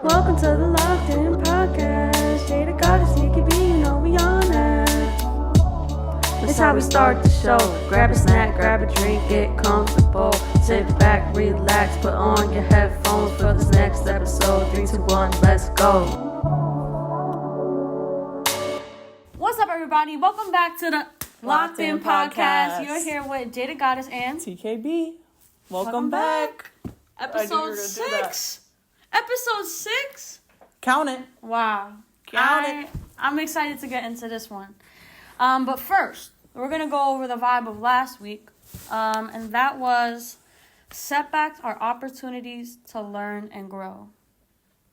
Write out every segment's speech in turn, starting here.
Welcome to the Locked In Podcast. Jada Goddess, TKB, you know we on it. That's how we start the show. Grab a snack, grab a drink, get comfortable. Sit back, relax, put on your headphones for this next episode. 3, 2, 1, let's go. What's up, everybody? Welcome back to the Locked In Podcast. You're here with Jada Goddess and TKB. Welcome back. Episode 6. Episode 6? Count it. Wow. Count it. I'm excited to get into this one. But first, we're going to go over the vibe of last week. And that was setbacks are opportunities to learn and grow.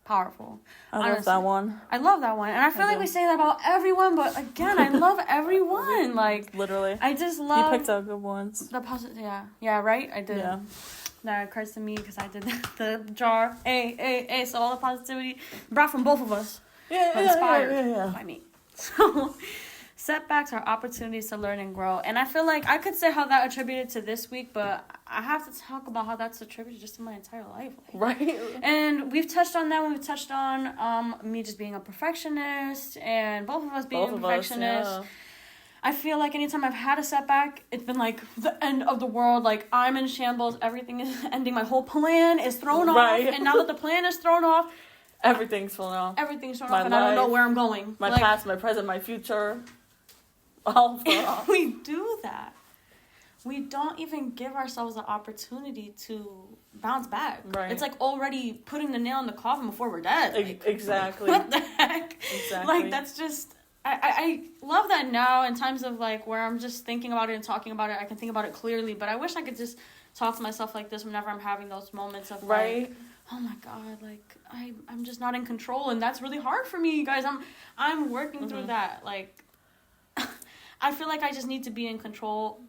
Powerful. I love that one. I love that one. And I feel like we say that about everyone, but again, I love everyone. Like, literally. I just love... You picked out good ones. The positive, yeah, right? I did. Yeah. That occurs to me because I did the jar. Hey. So all the positivity brought from both of us. Inspired by me. So setbacks are opportunities to learn and grow. And I feel like I could say how that attributed to this week, but I have to talk about how that's attributed just to my entire life. Right. And we've touched on that when we touched on me just being a perfectionist and both of us being perfectionists. Yeah. I feel like anytime I've had a setback, it's been like the end of the world. Like, I'm in shambles. Everything is ending. My whole plan is thrown off. And now that the plan is thrown off, everything's thrown off. Everything's thrown off, and I don't know where I'm going. My past, my present, my future. All thrown off. We do that. We don't even give ourselves the opportunity to bounce back. Right. It's like already putting the nail in the coffin before we're dead. Like, exactly. What the heck? Exactly. Like, that's just... I love that now in times of, like, where I'm just thinking about it and talking about it. I can think about it clearly, but I wish I could just talk to myself like this whenever I'm having those moments of, like, oh, my God, like, I'm just not in control, and that's really hard for me, you guys. I'm working through that. Like, I feel like I just need to be in control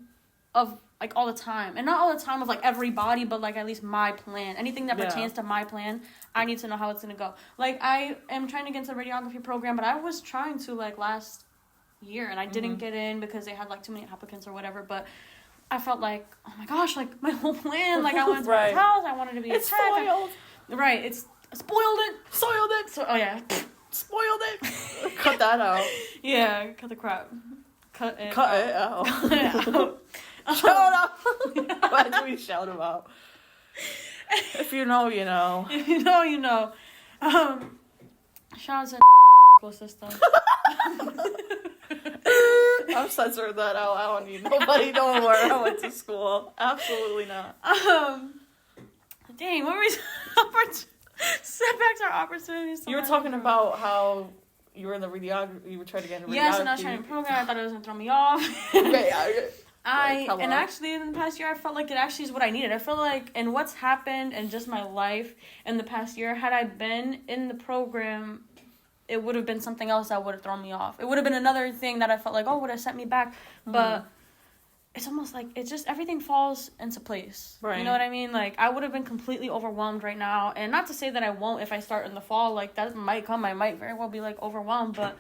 of, like, all the time. And not all the time of, like, everybody, but, like, at least my plan. Anything that pertains to my plan, I need to know how it's going to go. Like, I am trying to get into the radiography program, but I was trying to, like, last year, and I didn't get in because they had, like, too many applicants or whatever, but I felt like, oh, my gosh, like, my whole plan, like, I wanted to buy a house, I wanted to be a tech. Spoiled. Right, it's spoiled it. Soiled it. So, oh, yeah. Spoiled it. Cut that out. Yeah, cut the crap. Cut it out. Cut it out. Shout out. What do we shout about? If you know, you know. If you know, you know. Shout out to school system. I'm censoring that out. I don't need nobody knowing where I went to school. Absolutely not. Dang, what were we setbacks are opportunities. You were talking about how you were in the radiography. You were trying to get in radiography. Yes, and I was trying to program. I thought it was gonna throw me off. Okay. And actually in the past year I felt like it actually is what I needed. I feel like in what's happened in just my life in the past year, had I been in the program, it would have been something else that would have thrown me off. It would have been another thing that I felt like, oh, would have set me back. But it's almost like it's just everything falls into place. Right. You know what I mean? Like, I would have been completely overwhelmed right now. And not to say that I won't if I start in the fall. Like, that might come. I might very well be, like, overwhelmed. But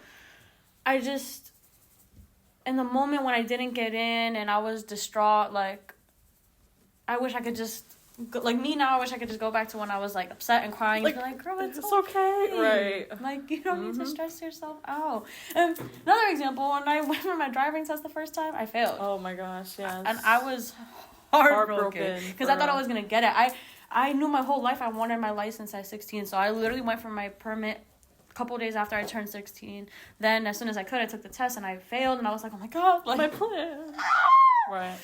I just... in the moment when I didn't get in and I was distraught, like, I wish I could just... like, me now, I wish I could just go back to when I was, like, upset and crying. Like, and be like, girl, it's okay. Right. Like, you don't need to stress yourself out. And another example, when I went for my driving test the first time, I failed. Oh, my gosh, yes. And I was heartbroken. Because I thought I was going to get it. I knew my whole life I wanted my license at 16, so I literally went for my permit a couple days after I turned 16. Then, as soon as I could, I took the test, and I failed, and I was like, oh, my God. Like, my plan. Right.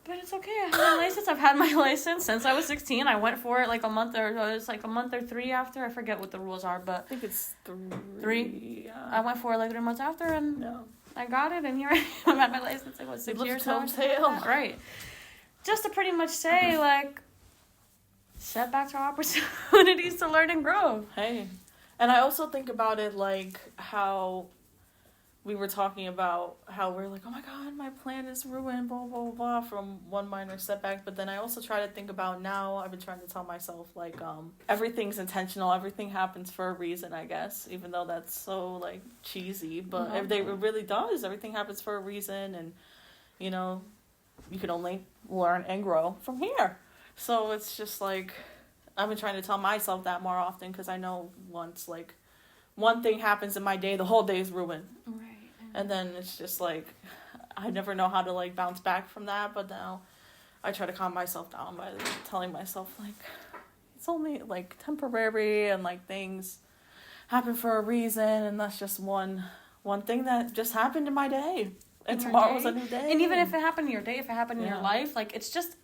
But it's okay. I have my license. I've had my license since I was 16. I went for it like a month or 3 after. I forget what the rules are, but... I think it's 3. Yeah. I went for it like 3 months after, and I got it, and here I am. I've had my license like, 6 years now? Right. Just to pretty much say, like, setbacks are opportunities to learn and grow. Hey. And I also think about it like how... we were talking about how we're like, oh my God, my plan is ruined, blah, blah, blah, from one minor setback. But then I also try to think about now, I've been trying to tell myself, like, everything's intentional. Everything happens for a reason, I guess, even though that's so, like, cheesy. But it really does. Everything happens for a reason. And, you know, you can only learn and grow from here. So it's just like, I've been trying to tell myself that more often because I know once, like, one thing happens in my day, the whole day is ruined. Right. And then it's just, like, I never know how to, like, bounce back from that. But now I try to calm myself down by telling myself, like, it's only, like, temporary and, like, things happen for a reason. And that's just one thing that just happened in my day. And tomorrow's a new day. And even if it happened in your day, if it happened in your life, like, it's just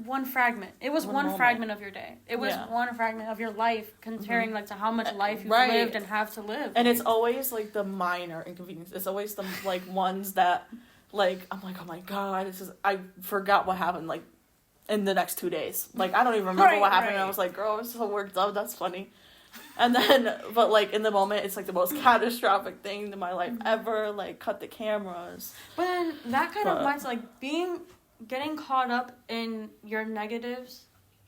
one fragment. It was one fragment of your day. It was one fragment of your life comparing like to how much life you've lived and have to live. And it's always like the minor inconvenience. It's always the like ones that like I'm like, oh my god, I forgot what happened like in the next 2 days. Like I don't even remember what happened and I was like, girl, I was so worked up, that's funny. And then but like in the moment it's like the most catastrophic thing in my life ever, like cut the cameras. But then that kind of mindset, like getting caught up in your negatives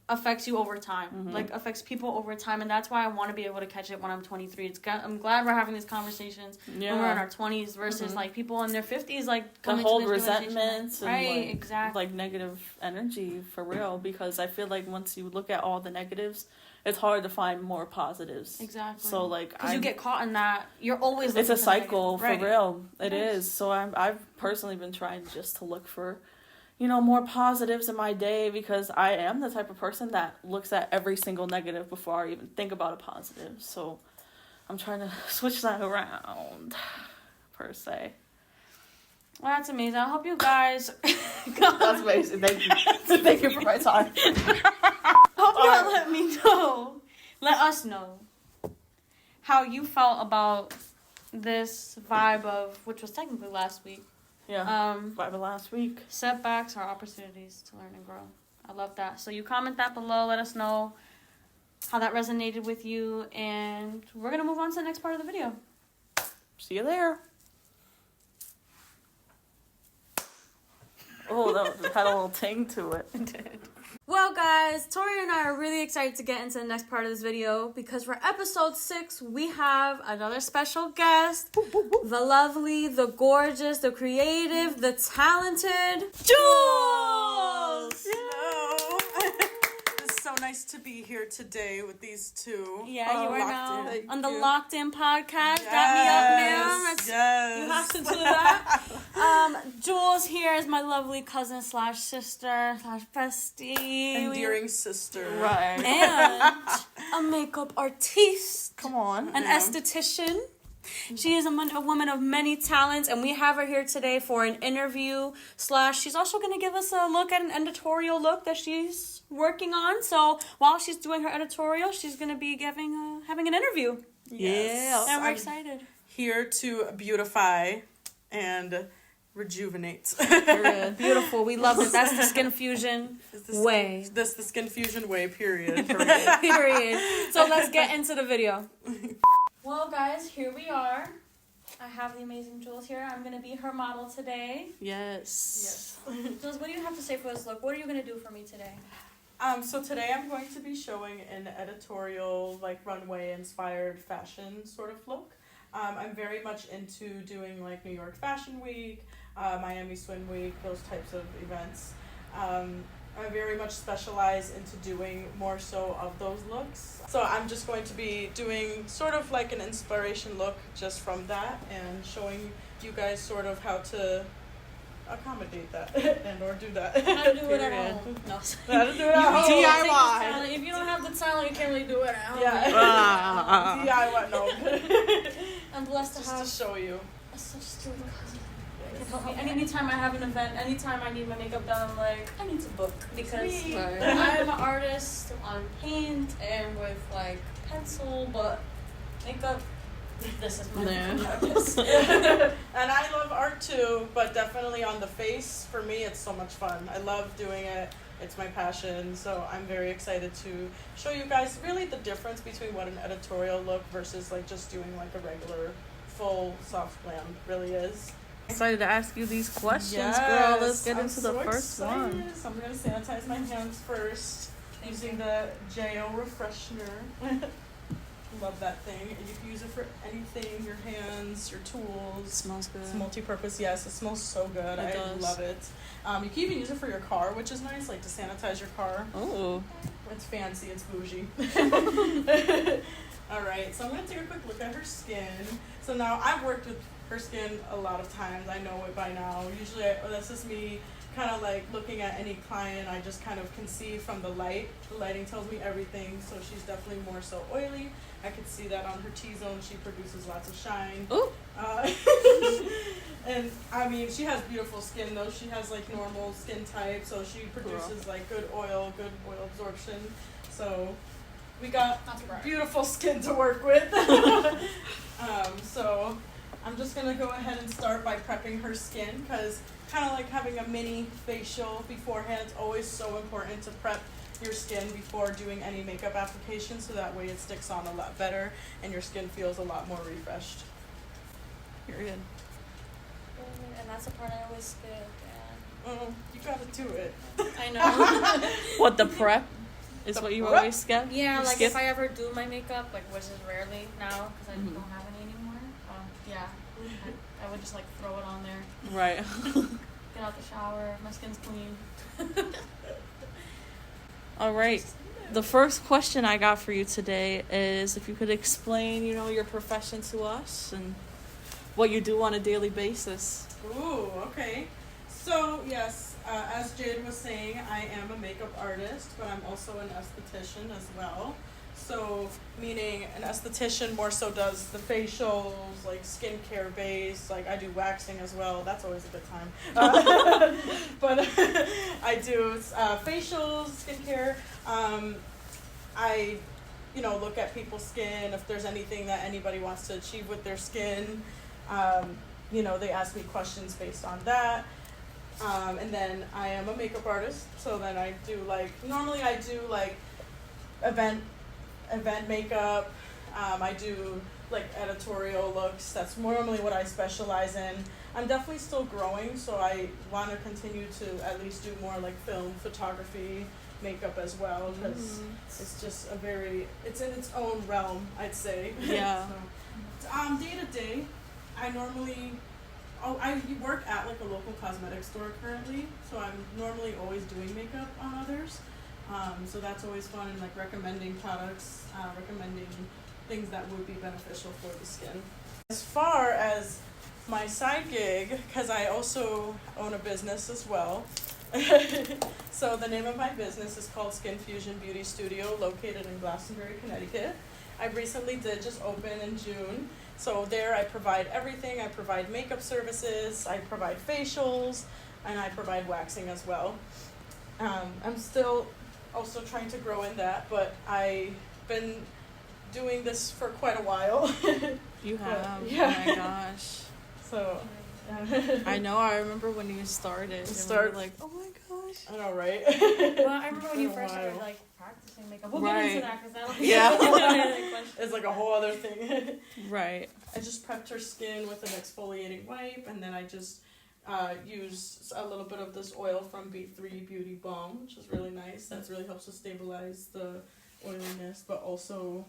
affects you over time. Like affects people over time, and that's why I want to be able to catch it when I'm 23. I'm glad we're having these conversations when we're in our 20s versus like people in their 50s, like the whole resentments and right, exactly, like negative energy for real. Because I feel like once you look at all the negatives, it's hard to find more positives. Exactly. So like, because you get caught in that, you're always. It's a cycle for real. It is. So I've personally been trying just to look for, you know, more positives in my day because I am the type of person that looks at every single negative before I even think about a positive. So I'm trying to switch that around, per se. Well, that's amazing. I hope you guys... That's amazing. Thank you. Thank you for my time. Hope y'all let us know how you felt about this vibe of, which was technically last week. Yeah, vibe of last week. Setbacks are opportunities to learn and grow. I love that. So you comment that below. Let us know how that resonated with you. And we're going to move on to the next part of the video. See you there. Oh, that had a little ting to it. It did. Well, guys, Tori and I are really excited to get into the next part of this video because for episode 6, we have another special guest, the lovely, the gorgeous, the creative, the talented Jules! Hello! It's so nice to be here today with these two. Yeah, you are now on the Locked In podcast. Yes, wrap me up, ma'am. Yes. You have to do that. Jules here is my lovely cousin / sister / bestie. Endearing sister. Right. And a makeup artiste. Come on. An esthetician. She is a woman of many talents, and we have her here today for an interview / she's also going to give us a look at an editorial look that she's working on. So while she's doing her editorial, she's going to be having an interview. Yes. And we're excited. Here to beautify and rejuvenate. Beautiful. We love it. That's the Skinfusion way. That's the Skinfusion way, period. Period. So let's get into the video. Well, guys, here we are. I have the amazing Jules here. I'm going to be her model today. Yes. Jules, what do you have to say for this look? What are you going to do for me today? So today I'm going to be showing an editorial, like runway-inspired fashion sort of look. I'm very much into doing like New York Fashion Week, Miami Swim Week, those types of events. I very much specialize into doing more so of those looks. So I'm just going to be doing sort of like an inspiration look just from that and showing you guys sort of how to accommodate that and or do that. How to do it at home. No. How to do it at home. DIY. If you don't have the talent, you can't really do it at home. Yeah. DIY, no. I'm blessed to have just to show you. Such a stupid cousin. Help me. Anytime I have an event, anytime I need my makeup done, I'm like, I need to book because I'm an artist on paint and with like pencil, but makeup, this is my focus. And I love art too, but definitely on the face, for me, it's so much fun. I love doing it. It's my passion, so I'm very excited to show you guys really the difference between what an editorial look versus like just doing like a regular full soft glam really is. Excited to ask you these questions, girl. Let's get into the first one. So I'm going to sanitize my hands first using the JO Refreshener. Love that thing. And you can use it for anything, your hands, your tools. It smells good. It's multi-purpose. Yes, it smells so good. I love it. You can even use it for your car, which is nice, like to sanitize your car. Oh. It's fancy, it's bougie. Alright, so I'm going to take a quick look at her skin. So now, I've worked with her skin a lot of times. I know it by now. Usually, that's just me kind of like looking at any client. I just kind of can see from the light. The lighting tells me everything. So she's definitely more so oily. I can see that on her T-zone. She produces lots of shine. Ooh. And I mean, she has beautiful skin though. She has like normal skin type. So she produces like good oil absorption. So we got beautiful skin to work with. So I'm just going to go ahead and start by prepping her skin because kind of like having a mini facial beforehand, it's always so important to prep your skin before doing any makeup application so that way it sticks on a lot better and your skin feels a lot more refreshed. Period. And that's the part I always skip. Oh, you got to do it. I know. What, the prep is The what you prep? always skip? Yeah, You like skip? if I ever do my makeup, like which is rarely now because I don't have any anymore. Yeah, I would just like throw it on there. Right. Get out the shower. My skin's clean. All right. The first question I got for you today is if you could explain, your profession to us and what you do on a daily basis. Ooh, okay. So, yes, as Jade was saying, I am a makeup artist, but I'm also an esthetician as well. So, meaning an esthetician more so does the facials, like skincare base, like I do waxing as well. That's always a good time. But I do facials, skincare. I, look at people's skin, if there's anything that anybody wants to achieve with their skin. They ask me questions based on that. And then I am a makeup artist, so then I do normally I do event makeup. I do editorial looks. That's normally what I specialize in. I'm definitely still growing, so I want to continue to at least do more film, photography, makeup as well, because it's just it's in its own realm, I'd say. Yeah. So, day to day, I work at a local cosmetic store currently, so I'm normally always doing makeup on others. So that's always fun, and recommending products, recommending things that would be beneficial for the skin. As far as my side gig, because I also own a business as well. So the name of my business is called Skinfusion Beauty Studio, located in Glastonbury, Connecticut. I recently did just open in June. So there I provide everything. I provide makeup services, I provide facials, and I provide waxing as well. I'm still also trying to grow in that, but I've been doing this for quite a while. You have? Yeah. Oh my gosh. So, I know, I remember when you started. We were like, oh my gosh. I know, right? Well, I remember when you Been a first started while. practicing makeup. We'll get into that because that'll be Yeah. It's a whole other thing. Right. I just prepped her skin with an exfoliating wipe, and then I just use a little bit of this oil from B3 Beauty Balm, which is really nice. That really helps to stabilize the oiliness, but also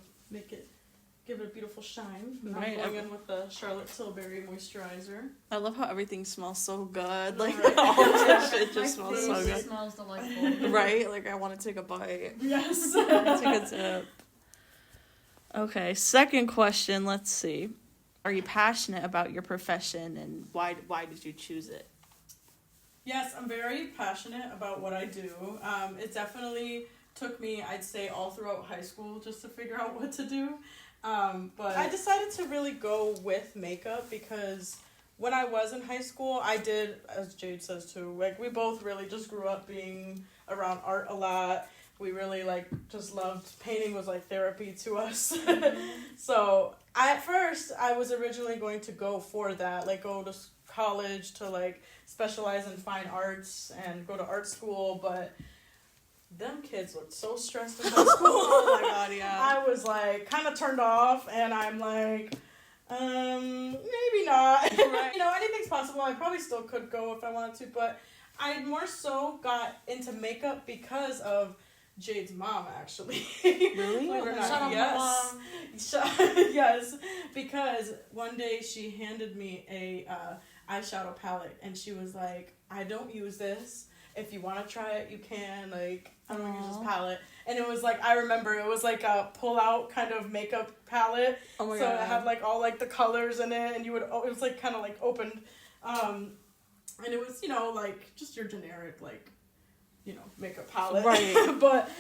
give it a beautiful shine. Right. I'm going in with the Charlotte Tilbury moisturizer. I love how everything smells so good. Right. All this shit just My smells so face good. smells delightful. Right? I want to take a bite. Yes. Take a sip. Okay, second question. Let's see. Are you passionate about your profession, and why did you choose it? Yes, I'm very passionate about what I do. It definitely took me, I'd say, all throughout high school just to figure out what to do. But I decided to really go with makeup because when I was in high school, I did, as Jade says too, we both really just grew up being around art a lot. We really just loved painting, was therapy to us. So at first I was originally going to go for that, go to college to specialize in fine arts and go to art school, but them kids looked so stressed in high school. Oh my god, yeah. I was kind of turned off, and I'm maybe not. Right. Anything's possible. I probably still could go if I wanted to, but I more so got into makeup because of Jade's mom, actually. Really? Believe it or not. Shut up, Yes. Mom. Yes, because one day she handed me a eyeshadow palette, and she was like, I don't use this. If you want to try it, you can. I don't use this palette, and it was like, I remember it was like a pull out kind of makeup palette. Oh my so God. it had like all like the colors in it, and it was like kind of like opened, and it was, you know, like just your generic like, you know, makeup palette. Right. But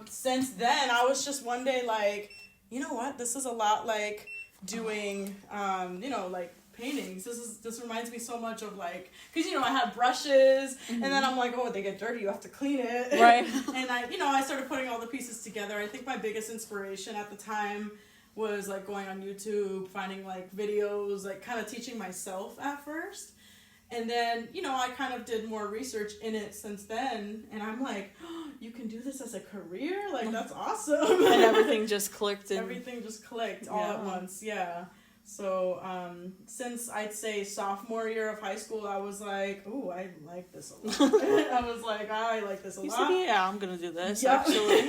since then, I was just one day like, you know what, this is a lot like doing you know, like paintings. This reminds me so much of like, because, you know, I have brushes, and then I'm like, oh, they get dirty, you have to clean it. Right. And I started putting all the pieces together. I think my biggest inspiration at the time was like going on YouTube, finding like videos, like kind of teaching myself at first. And then, you know, I kind of did more research in it since then, and I'm like, oh, you can do this as a career? Like, that's awesome. And everything just clicked. Everything just clicked all at once, yeah. So, since I'd say sophomore year of high school, I was like, ooh, I like this a lot. I was like, I like this a lot. Yeah, I'm going to do this, Yep. actually.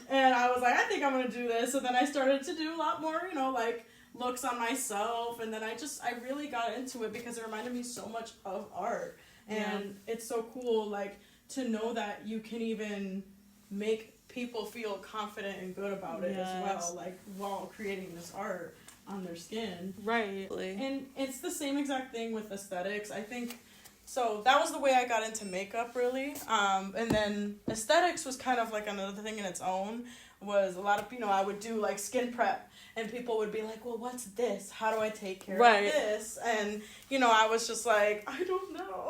And I was like, I think I'm going to do this. So then I started to do a lot more, you know, like, looks on myself. And then I really got into it because it reminded me so much of art. And it's so cool, like, to know that you can even make people feel confident and good about it as well, like, while creating this art on their skin. Right. And it's the same exact thing with aesthetics. I think, so that was the way I got into makeup, really. And then aesthetics was kind of like another thing in its own, was a lot of, you know, I would do like skin prep, and people would be like, well, what's this? How do I take care of this? And, you know, I was just like, I don't know.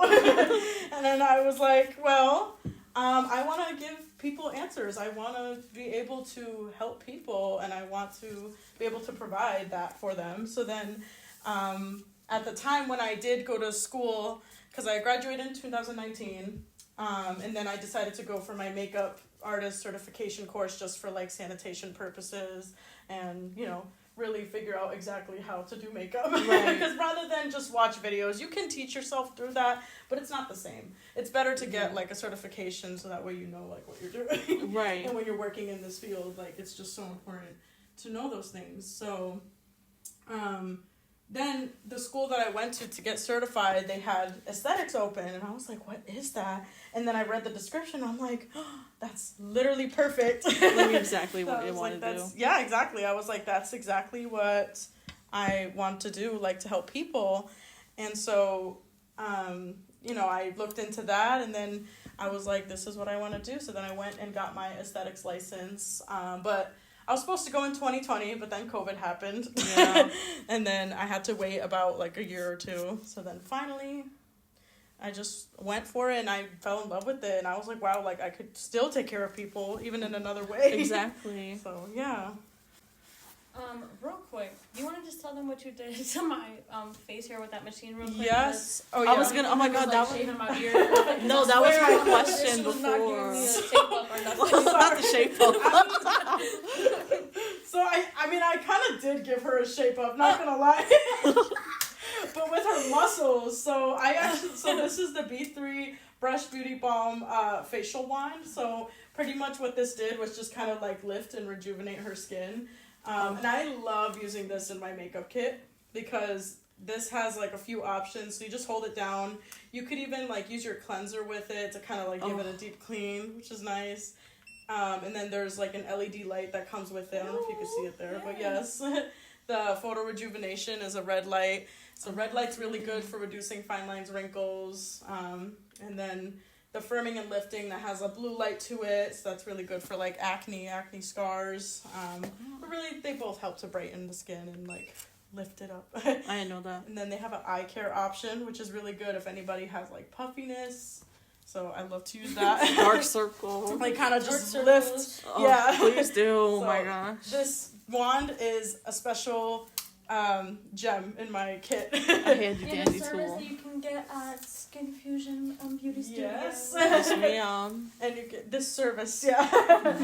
And then I was like, well, I want to give people answers. I want to be able to help people, and I want to be able to provide that for them. So then at the time when I did go to school, because I graduated in 2019, and then I decided to go for my makeup artist certification course just for like sanitation purposes, and, you know, really figure out exactly how to do makeup. Because rather than just watch videos, you can teach yourself through that, but it's not the same. It's better to get like a certification, so that way you know like what you're doing. Right. And when you're working in this field, like, it's just so important to know those things. So then the school that I went to get certified, they had aesthetics open, and I was like, what is that? And then I read the description, I'm like, oh, that's literally perfect. Like exactly what you want to do. Yeah, exactly. I was like, that's exactly what I want to do, like, to help people. And so, you know, I looked into that, and then I was like, this is what I want to do. So then I went and got my aesthetics license. But I was supposed to go in 2020, but then COVID happened. Yeah. And then I had to wait about like a year or two. So then finally I just went for it, and I fell in love with it. And I was like, wow, like, I could still take care of people even in another way. Exactly. So, yeah. Real quick, you want to just tell them what you did to my face here with that machine real quick? Yes. Oh, yeah. I was gonna, oh my God, that was... No, that was my question before. Not the shape up. So, I mean, I kind of did give her a shape up, not gonna lie. But with her muscles. So, this is the B3 Brush Beauty Balm facial wand. So, pretty much what this did was just kind of like lift and rejuvenate her skin. And I love using this in my makeup kit because this has like a few options. So you just hold it down. You could even like use your cleanser with it to kind of like give it a deep clean, which is nice. And then there's like an LED light that comes with it. I don't know if you can see it there, but yes. The photo rejuvenation is a red light. So red light's really good for reducing fine lines, wrinkles. And then the firming and lifting that has a blue light to it, so that's really good for like acne scars. But really, they both help to brighten the skin and like lift it up. I didn't know that. And then they have an eye care option, which is really good if anybody has like puffiness. So I love to use that. Dark circle. Like kind of just lift. Oh, yeah. Please do. Oh So my gosh. this wand is a special gem in my kit. A handy And a dandy service tool. that you can get at Skinfusion Beauty Studio. Yes. And you get this service, yeah.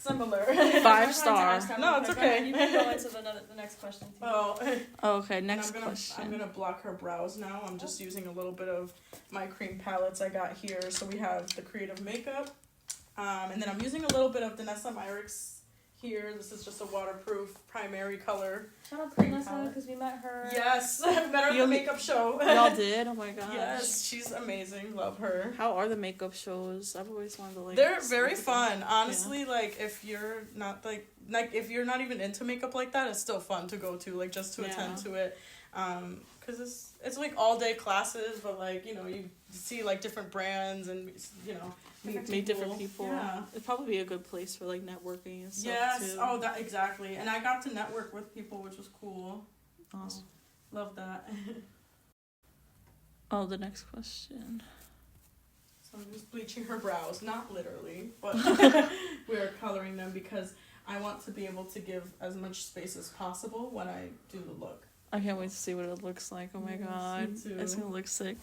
Similar. 5-star. No, it's okay. You can go into the next question. Too. Oh. Okay, next question. I'm gonna block her brows now. I'm just using a little bit of my cream palettes I got here. So we have the Creative Makeup, and then I'm using a little bit of Danessa Myricks here. This is just a waterproof primary color. Shout out to Vanessa because we met her. Yes, met her at the makeup show. Y'all did? Oh my gosh. Yes, she's amazing. Love her. How are the makeup shows? I've always wanted to like. They're very fun. Honestly, like if you're not like if you're not even into makeup like that, it's still fun to go to, like just to attend to it. Because it's like all day classes, but like, you know, you see like different brands and, you know, meet different people. Yeah. It'd probably be a good place for like networking and stuff. Yes. too. Oh, that exactly. And I got to network with people, which was cool. Awesome. Love that. Oh, the next question. So I'm just bleaching her brows, not literally, but we are coloring them because I want to be able to give as much space as possible when I do the look. I can't wait to see what it looks like. Oh my god. Me too. It's gonna look sick.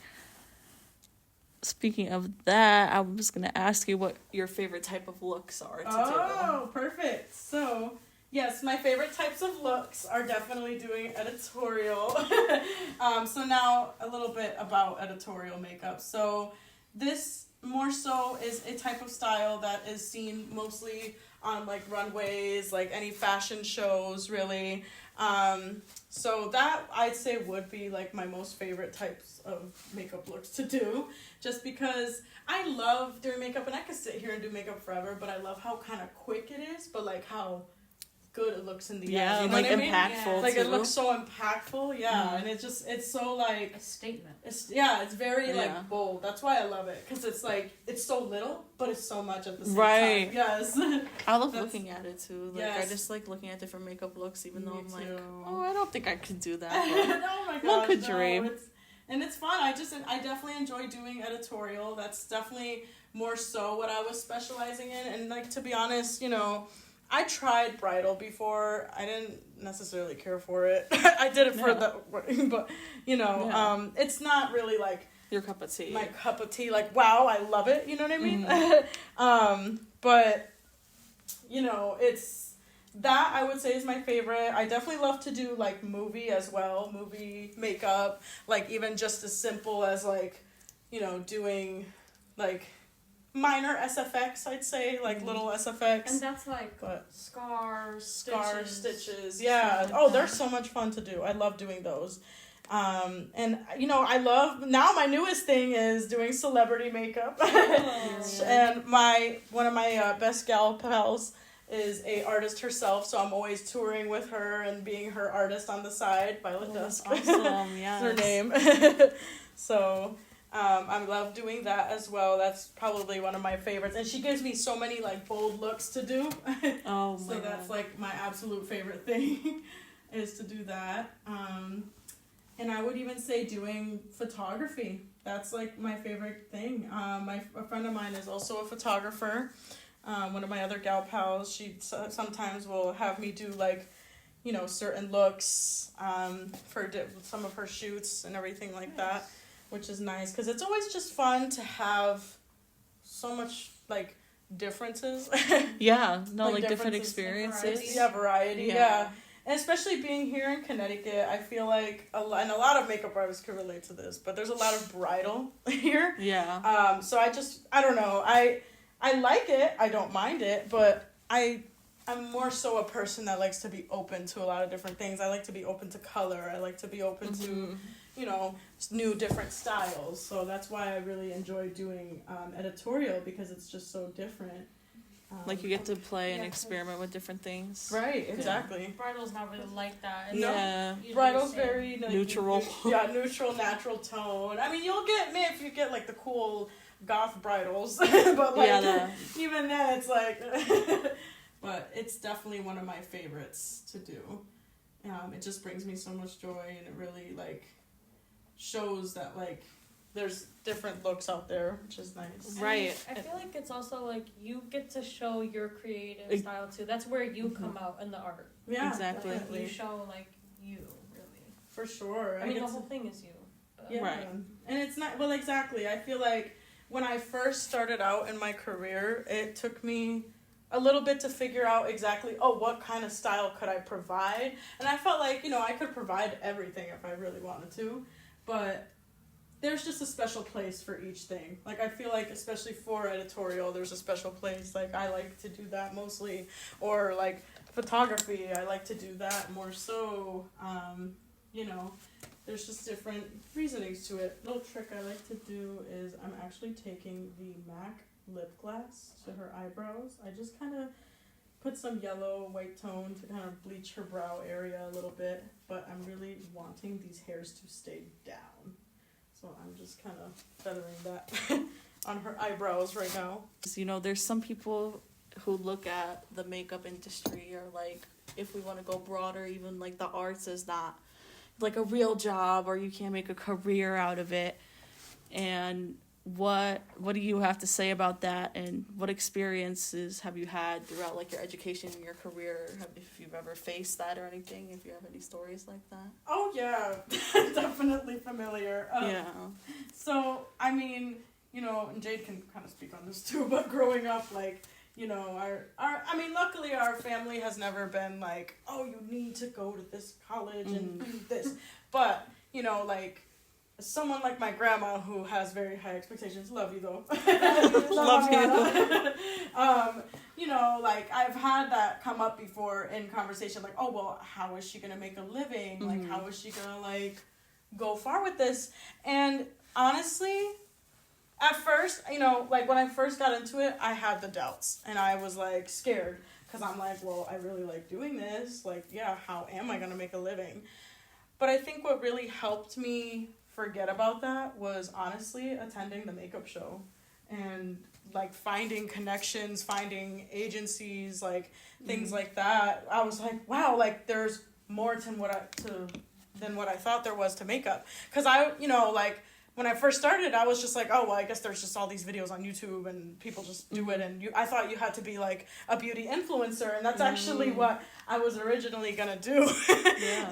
Speaking of that, I was gonna ask you what your favorite type of looks are to do. Oh, perfect. So, yes, my favorite types of looks are definitely doing editorial. So now a little bit about editorial makeup. So this more so is a type of style that is seen mostly on like runways, like any fashion shows, really. So that I'd say would be like my most favorite types of makeup looks to do, just because I love doing makeup and I could sit here and do makeup forever, but I love how kind of quick it is, but like how good it looks in the end. You know like what I mean? impactful. Like too. it looks so impactful, and it's so like A statement. it's very like bold. That's why I love it, because it's like it's so little, but it's so much at the same time. Yes. I love looking at it too. Like Yes. I just like looking at different makeup looks, even though Me I'm like, too. oh, I don't think I could do that. Oh my gosh, one could no, dream. It's fun. I definitely enjoy doing editorial. That's definitely more so what I was specializing in. And like, to be honest, you know, I tried bridal before. I didn't necessarily care for it. I did it for but you know, it's not really like your cup of tea. my cup of tea. Like, wow, I love it. You know what I mean? But you know, that I would say is my favorite. I definitely love to do like movie as well, movie makeup, like even just as simple as like, you know, doing like minor SFX, I'd say, like little SFX. And that's like But scars, stitches. Yeah. Oh, they're so much fun to do. I love doing those. And you know, I love now my newest thing is doing celebrity makeup. And one of my best gal pals is a artist herself, so I'm always touring with her and being her artist on the side. Violet Dusk. Awesome. Yeah. Her name. So I love doing that as well. That's probably one of my favorites, and she gives me so many like bold looks to do. Oh so my that's God. like my absolute favorite thing is to do that. And I would even say doing photography. That's like my favorite thing. A friend of mine is also a photographer. One of my other gal pals, she sometimes will have me do like, you know, certain looks for some of her shoots and everything like that, which is nice because it's always just fun to have so much like differences. Yeah, no, like different differences, experiences. Variety. Yeah. And especially being here in Connecticut, I feel like and a lot of makeup artists can relate to this, but there's a lot of bridal here. Yeah. So I don't know. I like it. I don't mind it, but I'm more so a person that likes to be open to a lot of different things. I like to be open to color. I like to be open to, you know, new different styles. So that's why I really enjoy doing editorial, because it's just so different. Like you get to play and experiment with different things. Right, exactly. Bridal's not really like that. No. Yeah. Bridal's very like, neutral. Neutral, natural tone. I mean, you'll get if you get like the cool goth bridals, but like even then, it's like. But it's definitely one of my favorites to do. It just brings me so much joy, and it really like shows that like there's different looks out there, which is nice. Right. I feel like it's also like you get to show your creative style too. That's where you come out in the art. Yeah, exactly. Definitely. You show like you, really. For sure. I mean, the whole thing is you. But. Yeah. Right. And it's not, well, exactly. I feel like when I first started out in my career, it took me a little bit to figure out exactly, what kind of style could I provide? And I felt like, I could provide everything if I really wanted to, but there's just a special place for each thing. Like, I feel like, especially for editorial, there's a special place. Like, I like to do that mostly. Or, like, photography, I like to do that more so. You know, there's just different reasonings to it. Little trick I like to do is I'm actually taking the MAC lip gloss to her eyebrows. I just kind of put some yellow, white tone to kind of bleach her brow area a little bit. But I'm really wanting these hairs to stay down. So I'm just kind of feathering that on her eyebrows right now. You know, there's some people who look at the makeup industry, or like, if we want to go broader, even like the arts is not like a real job, or you can't make a career out of it. And what do you have to say about that, and what experiences have you had throughout like your education and your career, if you've ever faced that or anything, if you have any stories like that? Oh yeah, definitely familiar. Yeah. So I mean, you know, and Jade can kind of speak on this too, but growing up, like, you know, I mean, luckily our family has never been like, oh, you need to go to this college and do this. But, you know, like, someone like my grandma who has very high expectations, love you though. Love you. You know, like, I've had that come up before in conversation, like, oh, well, how is she going to make a living? Like, how is she going to, like, go far with this? And honestly, at first, you know, like, when I first got into it, I had the doubts, and I was, like, scared, because I'm like, well, I really like doing this. Like, yeah, how am I going to make a living? But I think what really helped me forget about that was, honestly, attending the makeup show and, like, finding connections, finding agencies, like, things like that. I was like, wow, like, there's more than what I thought there was to makeup. Because I, you know, like, when I first started, I was just like, oh, well, I guess there's just all these videos on YouTube and people just do it. And I thought you had to be, like, a beauty influencer. And that's actually what I was originally going to do.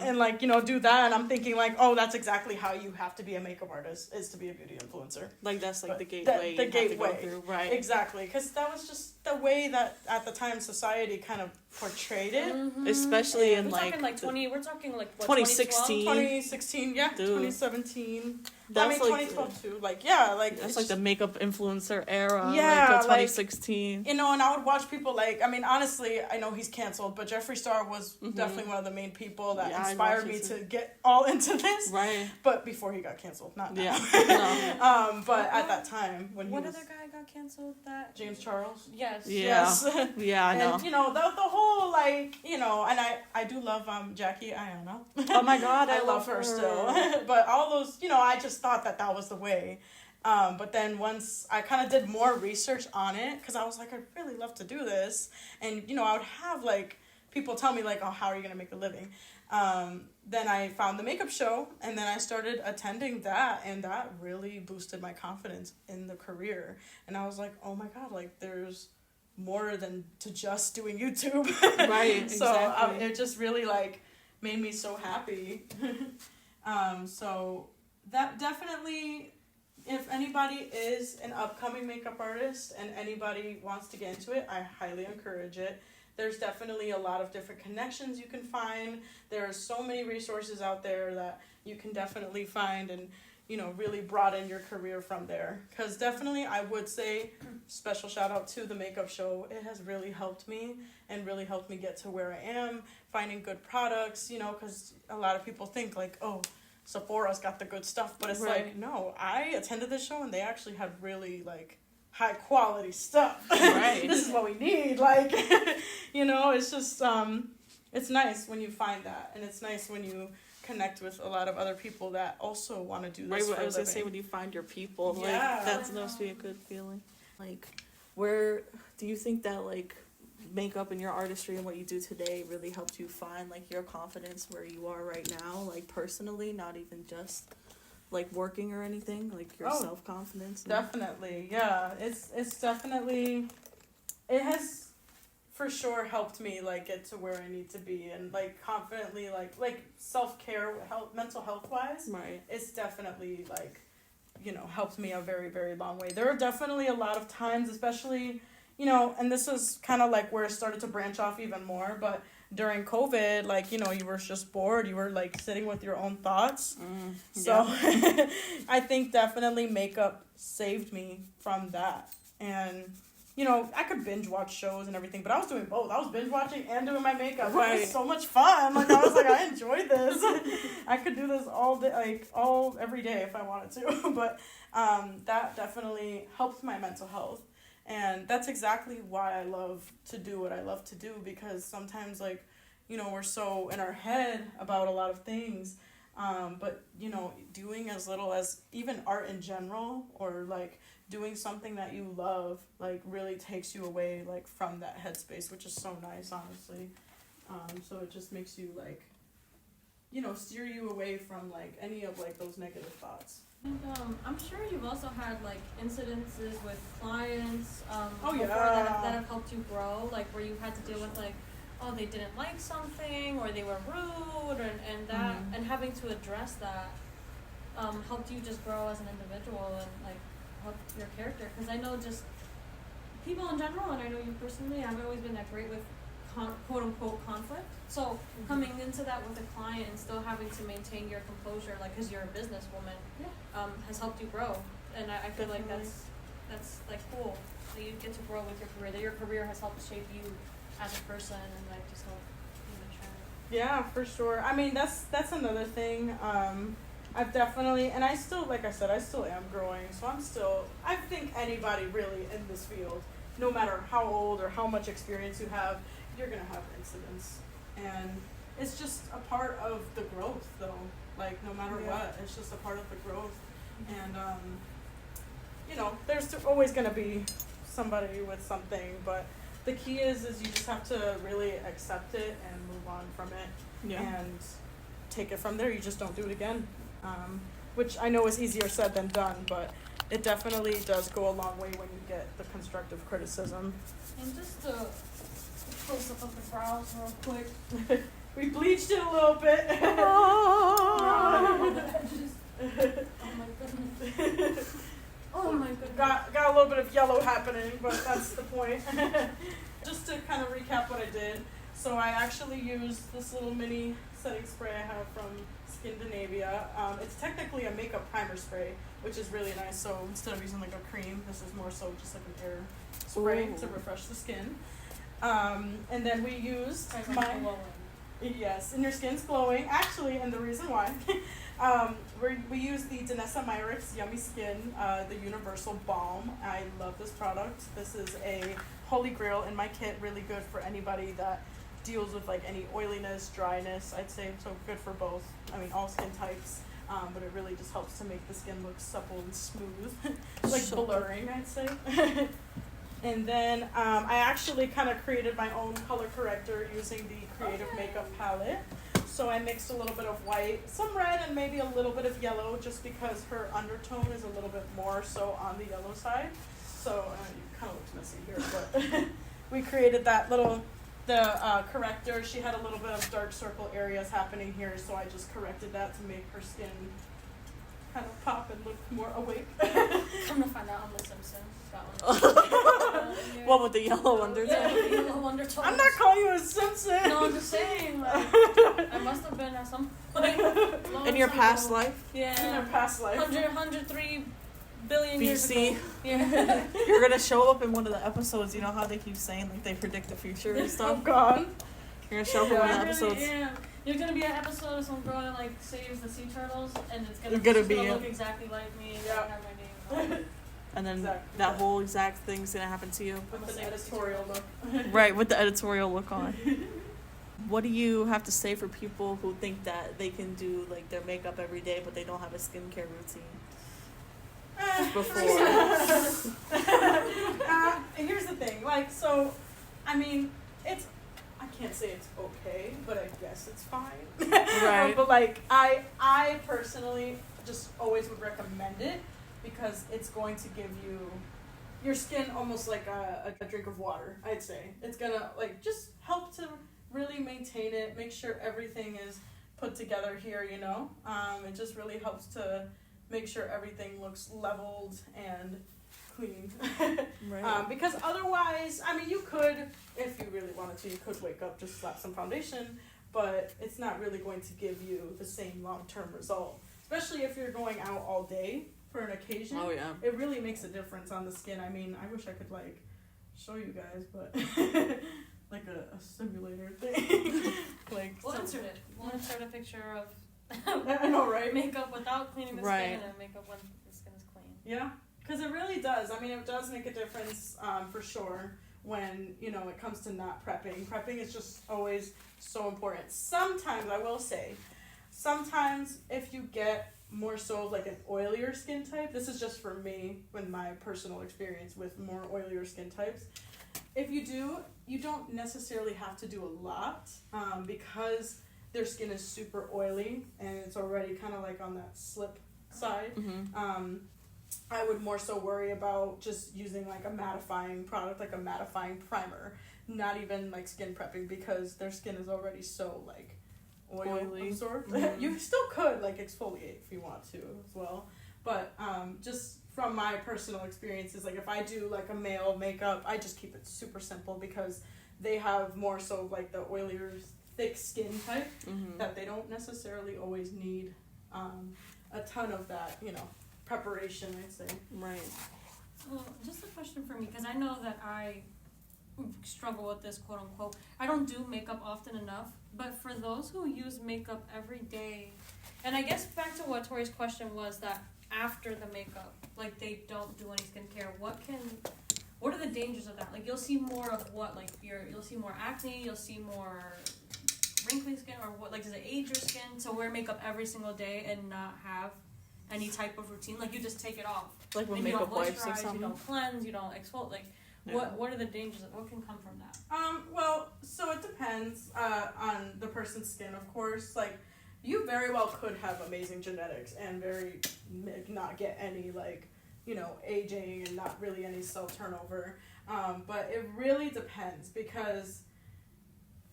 And, like, you know, do that. And I'm thinking, like, oh, that's exactly how you have to be a makeup artist, is to be a beauty influencer. Like, that's, like, the gateway. The gateway. Have to go through, right. Exactly. Because that was just the way that, at the time, society kind of portrayed it. Especially in, we're like... we're talking, like, what, 2016. 2016, yeah. Dude. 2017. That's, I mean, like, 2012 too. Like, yeah, like, that's like the makeup influencer era. Yeah, like the 2016. Like, you know, and I would watch people like, I mean, honestly, I know he's canceled, but Jeffree Star was definitely one of the main people that inspired me to get all into this. Right. But before he got canceled, not now. Yeah. But at that time when he what was... other guy got canceled? That James Charles? Yes. Yeah. Yes. Yeah, I know. And, you know, the whole, like, you know, and I do love Jackie Aina. Oh my God, I love her still. But all those, you know, I just thought that was the way. But then once I kind of did more research on it, because I was like, I'd really love to do this. And, you know, I would have, like, people tell me, like, oh, how are you going to make a living? Then I found the makeup show, and then I started attending that, and that really boosted my confidence in the career. And I was like, oh my God, like, there's more than to just doing YouTube. Right, So exactly. it just really, like, made me so happy. So that definitely, if anybody is an upcoming makeup artist and anybody wants to get into it, I highly encourage it. There's definitely a lot of different connections you can find. There are so many resources out there that you can definitely find and, you know, really broaden your career from there. Because definitely I would say, special shout out to the makeup show. It has really helped me and really helped me get to where I am, finding good products, you know, because a lot of people think like, oh, Sephora's got the good stuff. But it's like, no, I attended this show and they actually had really, like, high quality stuff. Right. This is what we need. Like, you know, it's just, it's nice when you find that. And it's nice when you connect with a lot of other people that also want to do this for a I was living. going to say, when you find your people, Yeah. like, that must be a good feeling. Like, where do you think that, like, makeup and your artistry and what you do today really helped you find, like, your confidence where you are right now, like, personally, not even just like working or anything, like your self-confidence? Definitely, yeah. It's definitely, it has for sure helped me, like, get to where I need to be and, like, confidently, like self-care, mental health wise. Right. It's definitely, like, you know, helped me a very, very long way. There are definitely a lot of times, especially, you know, and this is kind of like where it started to branch off even more, but during COVID, like, you know, you were just bored. You were, like, sitting with your own thoughts. So I think definitely makeup saved me from that. And, you know, I could binge watch shows and everything, but I was doing both. I was binge watching and doing my makeup. Right. It was so much fun. Like, I was like, I enjoyed this. I could do this all day, like, every day if I wanted to. But that definitely helped my mental health. And that's exactly why I love to do what I love to do, because sometimes, like, you know, we're so in our head about a lot of things. But, you know, doing as little as even art in general, or, like, doing something that you love, like, really takes you away, like, from that headspace, which is so nice, honestly. So it just makes you, like, you know, steer you away from, like, any of, like, those negative thoughts. And I'm sure you've also had, like, incidences with clients before that have helped you grow, like, where you've had to deal with, like, oh, they didn't like something, or they were rude, and that, and having to address that helped you just grow as an individual and, like, help your character. Because I know just people in general, and I know you personally, haven't always been that great with quote-unquote conflict. So coming into that with a client and still having to maintain your composure, like, because you're a businesswoman, has helped you grow. And I feel like that's like, cool that you get to grow with your career, that your career has helped shape you as a person, and, like, just help you mature. Yeah, for sure. I mean, that's another thing. I've definitely, and I still, like I said, I still am growing, so I think anybody really in this field, no matter how old or how much experience you have, you're gonna have incidents. And it's just a part of the growth, though. Like, no matter what, it's just a part of the growth. And, you know, there's always gonna be somebody with something, but the key is you just have to really accept it and move on from it and take it from there. You just don't do it again, which I know is easier said than done, but it definitely does go a long way when you get the constructive criticism. And just to close up of the brows real quick. We bleached it a little bit. Oh my goodness. Oh my goodness. Got a little bit of yellow happening, but that's the point. Just to kind of recap what I did. So I actually used this little mini setting spray I have from Scandinavia. It's technically a makeup primer spray, which is really nice. So instead of using like a cream, this is more so just like an air spray to refresh the skin. And then we used yes, and your skin's glowing. Actually, and the reason why, we use the Danessa Myricks Yummy Skin, the Universal Balm. I love this product. This is a holy grail in my kit. Really good for anybody that deals with, like, any oiliness, dryness. I'd say so good for both. I mean, all skin types. But it really just helps to make the skin look supple and smooth, like so blurring, I'd say. And then I actually kind of created my own color corrector using the Creative Makeup palette. So I mixed a little bit of white, some red, and maybe a little bit of yellow, just because her undertone is a little bit more so on the yellow side. So it kind of looks messy here, but we created that little, corrector. She had a little bit of dark circle areas happening here, so I just corrected that to make her skin kind of pop and look more awake. Come to find out, I'm the Simpsons. That One with the yellow undertone. Yeah, with the yellow undertone. I'm not calling you a Simpson. No, I'm just saying, like, I must have been at some point. In your past life? Yeah. In your past life. 103 billion years BC. ago. Yeah. You're gonna show up in one of the episodes. You know how they keep saying, like, they predict the future and stuff? Oh, God. You're gonna show up in one of the episodes. Yeah. You're gonna be an episode of some girl that, like, saves the sea turtles, and it's gonna, look exactly like me. Yeah. Have my name on it. And then exactly. that whole exact thing's gonna happen to you. With an editorial look. Right, with the editorial look on. What do you have to say for people who think that they can do, like, their makeup every day, but they don't have a skincare routine? Before. Here's the thing. Like, so, I mean, I can't say it's okay, but I guess it's fine. Right. But, like, I personally just always would recommend it, because it's going to give your skin almost like a drink of water, I'd say. It's gonna, like, just help to really maintain it, make sure everything is put together here, you know? It just really helps to make sure everything looks leveled and clean. Right. Because otherwise, I mean, you could, if you really wanted to, you could wake up, just slap some foundation, but it's not really going to give you the same long-term result. Especially if you're going out all day for an occasion. Oh, yeah. It really makes a difference on the skin. I mean, I wish I could, like, show you guys, but like a simulator thing. Like, We'll insert it. We'll insert a picture of I know, right? makeup without cleaning the skin and then makeup when the skin is clean. Yeah, because it really does. I mean, it does make a difference for sure when, you know, it comes to not prepping. Prepping is just always so important. Sometimes, I will say, sometimes if you get more so like an oilier skin type, this is just for me with my personal experience with more oilier skin types. If you do, you don't necessarily have to do a lot because their skin is super oily and it's already kind of like on that slip side. Mm-hmm. I would more so worry about just using like a mattifying product, like a mattifying primer, not even like skin prepping, because their skin is already so like oily absorbed. Mm-hmm. You still could like exfoliate if you want to as well, but just from my personal experiences, like if I do like a male makeup, I just keep it super simple because they have more so like the oilier thick skin type that they don't necessarily always need a ton of that, you know, preparation, I'd say. Right. So just a question for me, because I know that I struggle with this, quote unquote. I don't do makeup often enough, but for those who use makeup every day, and I guess back to what Tori's question was, that after the makeup, like they don't do any skincare, what are the dangers of that? Like you'll see more of what? Like you'll see more acne, you'll see more wrinkly skin, or what? Like does it age your skin to wear makeup every single day and not have any type of routine? Like you just take it off. Like when and makeup you don't wipes or moisturize, something. you don't cleanse, you don't exfoliate. Like Yeah. what are the dangers? What can come from that? Well, so it depends on the person's skin, of course. Like, you very well could have amazing genetics and not get any, like, you know, aging and not really any cell turnover. But it really depends, because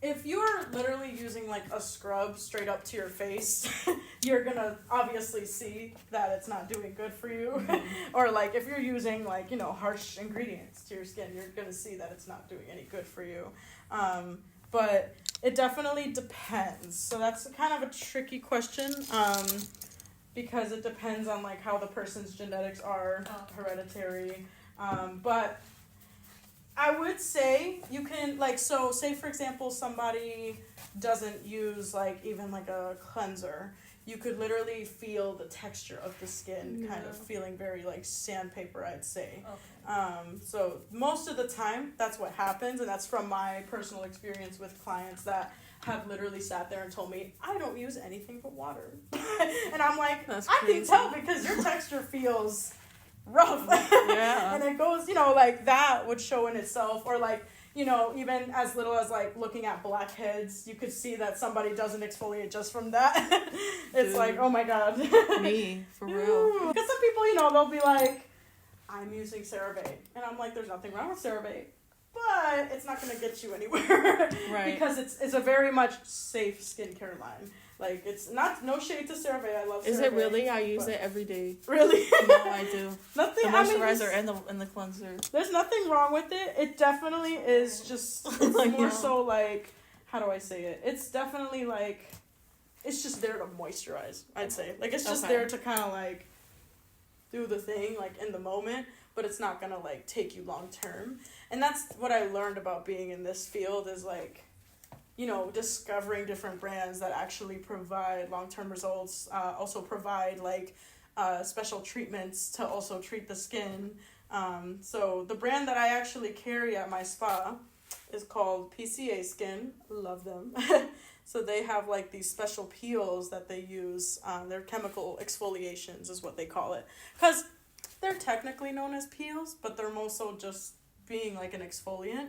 if you're literally using like a scrub straight up to your face, you're gonna obviously see that it's not doing good for you. Or like if you're using like, you know, harsh ingredients to your skin, you're gonna see that it's not doing any good for you. But it definitely depends. So that's kind of a tricky question, because it depends on like how the person's genetics are, hereditary. But I would say you can, like, so say for example somebody doesn't use like even like a cleanser, you could literally feel the texture of the skin kind of feeling very like sandpaper, I'd say. So most of the time that's what happens, and that's from my personal experience with clients that have literally sat there and told me, I don't use anything but water. And I'm like, I can tell because your texture feels rough. Yeah. And it goes, you know, like that would show in itself. Or like, you know, even as little as like looking at blackheads, you could see that somebody doesn't exfoliate just from that. It's Dude. like, oh my god. Me, for real. Because some people, you know, they'll be like, I'm using CeraVe. And I'm like, there's nothing wrong with CeraVe, but it's not going to get you anywhere. Right. Because it's a very much safe skincare line. Like, it's not, no shade to CeraVe. I love CeraVe. Is it really? I use it every day. Really? No, I do. Nothing. The I mean, moisturizer and the cleanser. there's nothing wrong with it. It definitely is just, it's Like, more yeah. so like, how do I say it? It's definitely like, it's just there to moisturize, I'd say. Like, it's just Okay. there to kind of like do the thing, like in the moment, but it's not gonna like take you long term. And that's what I learned about being in this field, is like, you know, discovering different brands that actually provide long-term results, also provide like special treatments to also treat the skin. So the brand that I actually carry at my spa is called PCA Skin. Love them. So they have like these special peels that they use. They're chemical exfoliations is what they call it. Because they're technically known as peels, but they're also just being like an exfoliant.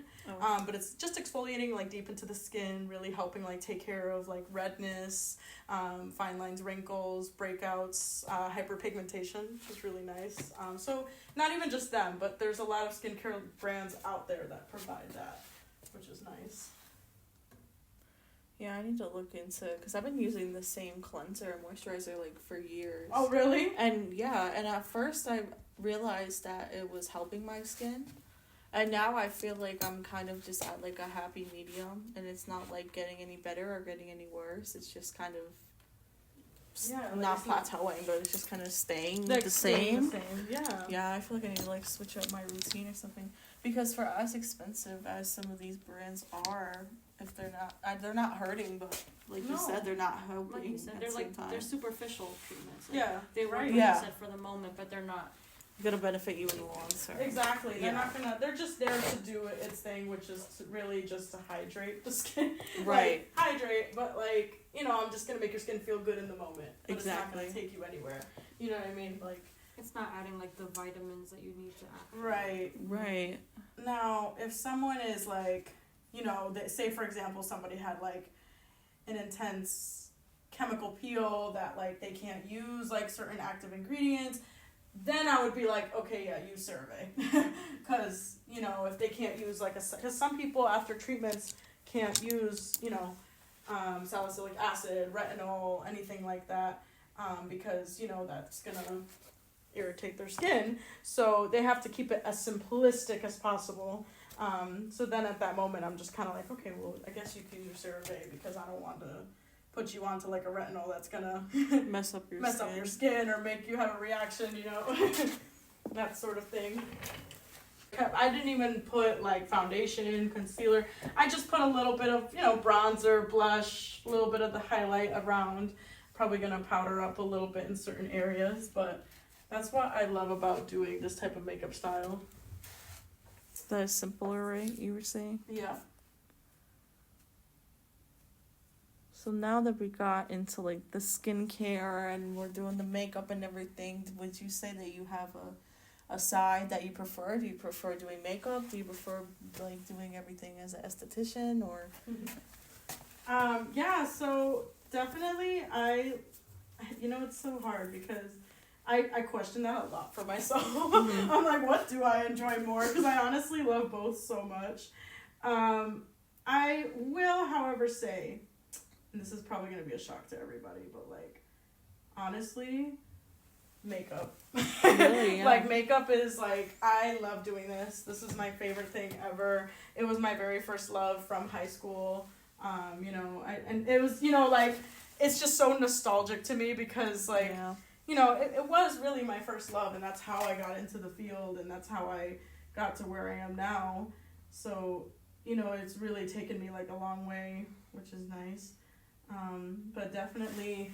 But it's just exfoliating like deep into the skin, really helping like take care of like redness, fine lines, wrinkles, breakouts, hyperpigmentation, which is really nice. So not even just them, but there's a lot of skincare brands out there that provide that, which is nice. Yeah, I need to look into, because I've been using the same cleanser and moisturizer like for years. Oh, really? And yeah, and at first realize that it was helping my skin. And now I feel like I'm kind of just at like a happy medium, and it's not like getting any better or getting any worse. It's just kind of not plateauing, but it's just kind of staying the same. Yeah, I feel like I need to like switch up my routine or something, because for as expensive as some of these brands are, if they're not hurting, but like you said, they're not helping. Like you said, they're superficial treatments. Like, yeah, they work, like you said, for the moment, but they're not gonna benefit you in the long term. Exactly. They're not gonna. They're just there to do its thing, which is really just to hydrate the skin. Right. Like, hydrate, but like, you know, I'm just gonna make your skin feel good in the moment. But Exactly. It's not gonna take you anywhere. You know what I mean? Like, it's not adding like the vitamins that you need to add. Right. Right. Now, if someone is like, you know, say for example, somebody had like an intense chemical peel that like they can't use like certain active ingredients, then I would be like, okay, yeah, use CeraVe. Because, you know, if they can't use like because some people after treatments can't use, you know, salicylic acid, retinol, anything like that, because, you know, that's going to irritate their skin. So they have to keep it as simplistic as possible. So then at that moment, I'm just kind of like, okay, well, I guess you can use CeraVe, because I don't want to put you onto like a retinol that's gonna mess up your skin or make you have a reaction, you know, that sort of thing. I didn't even put like foundation, concealer. I just put a little bit of, you know, bronzer, blush, a little bit of the highlight around. Probably gonna powder up a little bit in certain areas, but that's what I love about doing this type of makeup style. It's the simpler, right? You were saying? Yeah. So now that we got into like the skincare and we're doing the makeup and everything, would you say that you have a side that you prefer? Do you prefer doing makeup? Do you prefer like doing everything as an esthetician, or? Yeah, so definitely you know, it's so hard because I question that a lot for myself. Mm-hmm. I'm like, what do I enjoy more? Because I honestly love both so much. I will, however, say, and this is probably going to be a shock to everybody, but like, honestly, makeup. Really? Yeah. Like, makeup is like, I love doing this. This is my favorite thing ever. It was my very first love from high school. You know, and it was, you know, like, it's just so nostalgic to me because, like, you know, it was really my first love, and that's how I got into the field, and that's how I got to where I am now. So, you know, it's really taken me, like, a long way, which is nice. But definitely,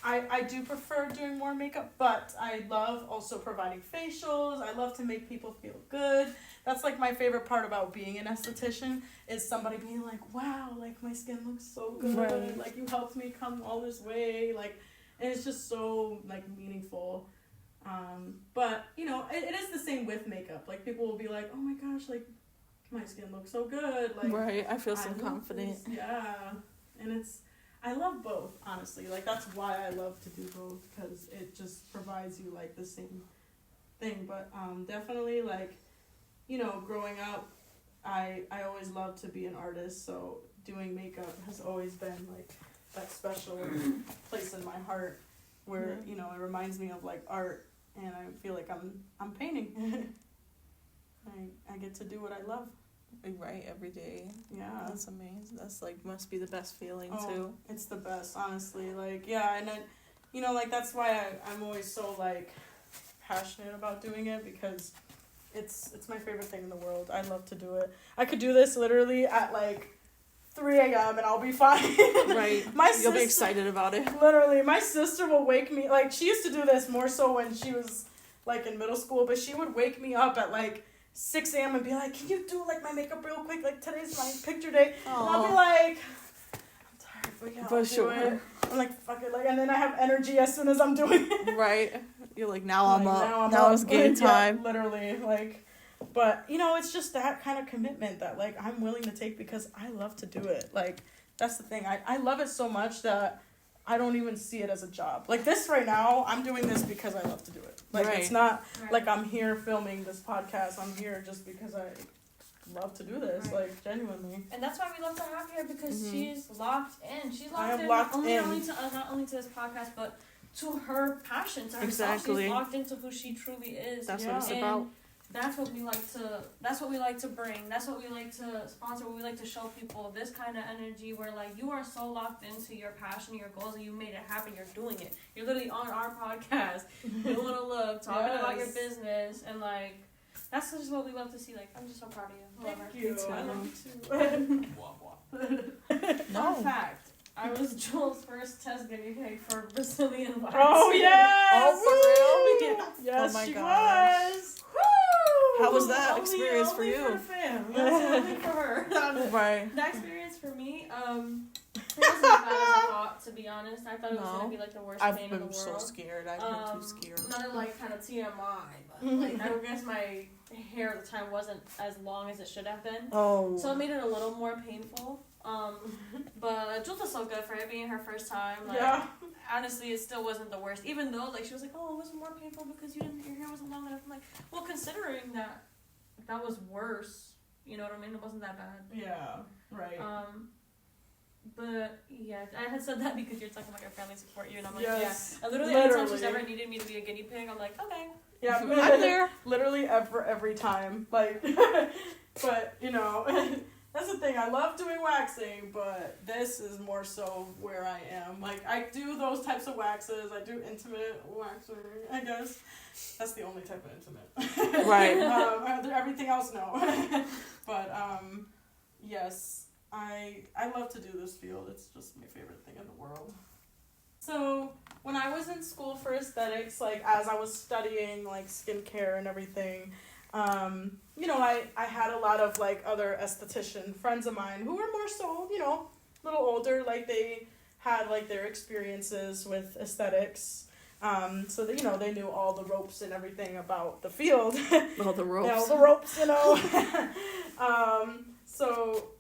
I do prefer doing more makeup, but I love also providing facials. I love to make people feel good. That's like my favorite part about being an esthetician, is somebody being like, wow, like my skin looks so good. Right. Like you helped me come all this way. Like, and it's just so like meaningful. But you know, it is the same with makeup. Like people will be like, oh my gosh, like my skin looks so good. Like, right, I feel so confident. Yeah. And I love both, honestly. Like, that's why I love to do both, because it just provides you, like, the same thing. But definitely, like, you know, growing up, I always loved to be an artist, so doing makeup has always been, like, that special place in my heart where, you know, it reminds me of, like, art, and I feel like I'm painting. I get to do what I love. Right, every day. Yeah, that's amazing. That's like must be the best feeling too. It's the best, honestly. Like, yeah, and then, you know, like that's why I'm always so like passionate about doing it, because it's my favorite thing in the world. I love to do it. I could do this literally at like 3 a.m. and I'll be fine. Right. You'll be excited about it. Literally, my sister will wake me, like she used to do this more so when she was like in middle school, but she would wake me up at like 6 a.m. and be like, can you do like my makeup real quick? Like today's my picture day. Aww. And I'll be like, I'm tired, but yeah, I'll do it. I'm like, fuck it, like, and then I have energy as soon as I'm doing it. Right. You're like, now I'm up. Now it's game time. Yeah, literally, like, but you know, it's just that kind of commitment that like I'm willing to take because I love to do it. Like that's the thing. I love it so much that I don't even see it as a job. Like this right now, I'm doing this because I love to do it. Like it's not like I'm here filming this podcast. I'm here just because I love to do this, like genuinely. And that's why we love to have her, because she's locked in. She's locked in. Locked not only to this podcast, but to her passion, to herself. Exactly. She's locked into who she truly is. That's what it's about. That's what we like to bring. That's what we like to sponsor. What we like to show people, this kind of energy where like you are so locked into your passion, your goals, and you made it happen. You're doing it. You're literally on our podcast, doing a look, talking about your business, and like that's just what we love to see. Like I'm just so proud of you. Thank you. I love you too. Fun fact. I was Joel's first test guinea pig for Brazilian waxing. Oh yes! Oh, for real? Yeah. Yes, Oh my she gosh. was. How was that Only experience for you? For the fam. That's only for her. Right. That experience for me, it wasn't as bad as I thought, to be honest. I thought it was gonna be like the worst pain in the world. I've been so scared. I've been too scared. Not in like kind of TMI, but like I guess my hair at the time wasn't as long as it should have been. Oh. So it made it a little more painful. But Jules was so good for it being her first time. Like, honestly, it still wasn't the worst. Even though, like, she was like, "Oh, it was more painful because your hair wasn't long enough." I'm like, well, considering that was worse, you know what I mean? It wasn't that bad. Yeah. Right. But yeah, I had said that because you're talking about your family support you, and I'm like, yes. yeah. Literally, anytime she's ever needed me to be a guinea pig, I'm like, okay. Yeah, I'm there. Literally every time. Like, but you know. That's the thing, I love doing waxing, but this is more so where I am. Like, I do those types of waxes, I do intimate waxing, I guess. That's the only type of intimate. Right. Everything else, no. But, yes, I love to do this field. It's just my favorite thing in the world. So, when I was in school for aesthetics, like, as I was studying, like, skincare and everything, you know, I had a lot of, like, other esthetician friends of mine who were more so, you know, a little older, like, they had, like, their experiences with aesthetics, so that, you know, they knew all the ropes and everything about the field. All the ropes. All the ropes, you know. So,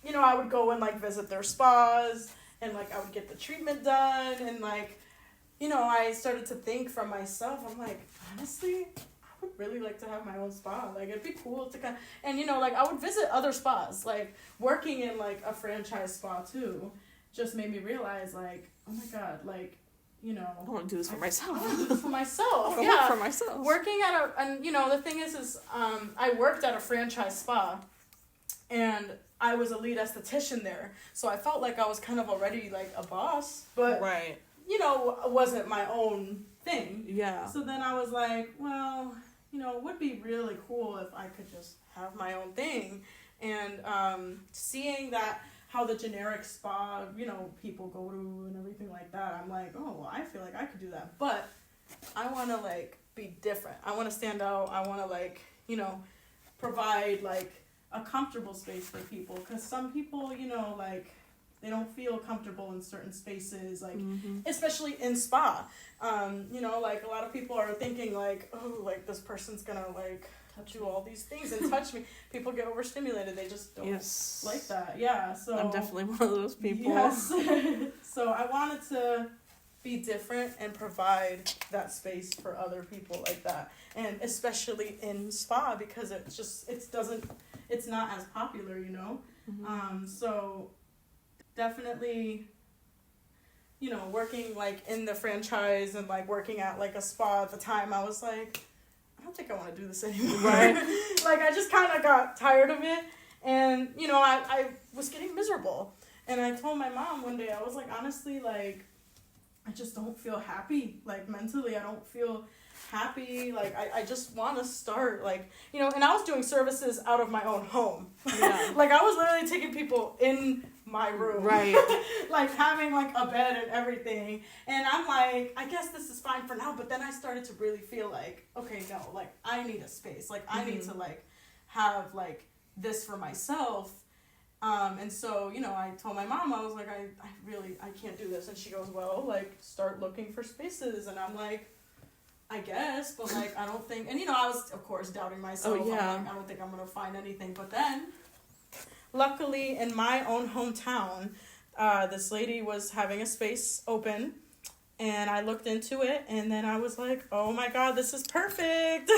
you know, I would go and, like, visit their spas, and, like, I would get the treatment done, and, like, you know, I started to think for myself, I'm like, honestly, I would really like to have my own spa. Like, it'd be cool to kind of, and, you know, like, I would visit other spas. Like, working in, like, a franchise spa, too, just made me realize, like, oh, my God, like, you know. I want to do this for myself. I want to do this for myself. I want to work for myself. Working at and, you know, the thing is I worked at a franchise spa, and I was a lead esthetician there. So I felt like I was kind of already, like, a boss. But, right. you know, it wasn't my own thing. Yeah. So then I was like, well, you know, it would be really cool if I could just have my own thing. And seeing that, how the generic spa, you know, people go to and everything like that, I'm like, oh, well, I feel like I could do that. But I want to, like, be different. I want to stand out. I want to, like, you know, provide, like, a comfortable space for people. Because some people, you know, like, they don't feel comfortable in certain spaces, like, especially in spa. You know, like, a lot of people are thinking, like, oh, like, this person's gonna, like, do all these things and touch me. People get overstimulated. They just don't like that. Yeah, so. I'm definitely one of those people. Yes. So I wanted to be different and provide that space for other people like that. And especially in spa, because it's not as popular, you know? So definitely, you know, working, like, in the franchise and, like, working at, like, a spa at the time, I was like, I don't think I want to do this anymore. Right. Like, I just kind of got tired of it. And, you know, I was getting miserable. And I told my mom one day, I was like, honestly, like, I just don't feel happy. Like, mentally, I don't feel happy. Like, I just want to start, like, you know, and I was doing services out of my own home. Yeah. Like, I was literally taking people in my room. Right. Like, having, like, a bed and everything. And I'm like, I guess this is fine for now. But then I started to really feel like, okay, no, like, I need a space. Like, I need to, like, have, like, this for myself. And so, you know, I told my mom, I was like, I can't do this. And she goes, well, like, start looking for spaces. And I'm like, I guess, but, like, I don't think, and, you know, I was, of course, doubting myself. Oh, yeah. I'm like, I don't think I'm going to find anything. But then, luckily, in my own hometown, this lady was having a space open, and I looked into it, and then I was like, oh, my God, this is perfect.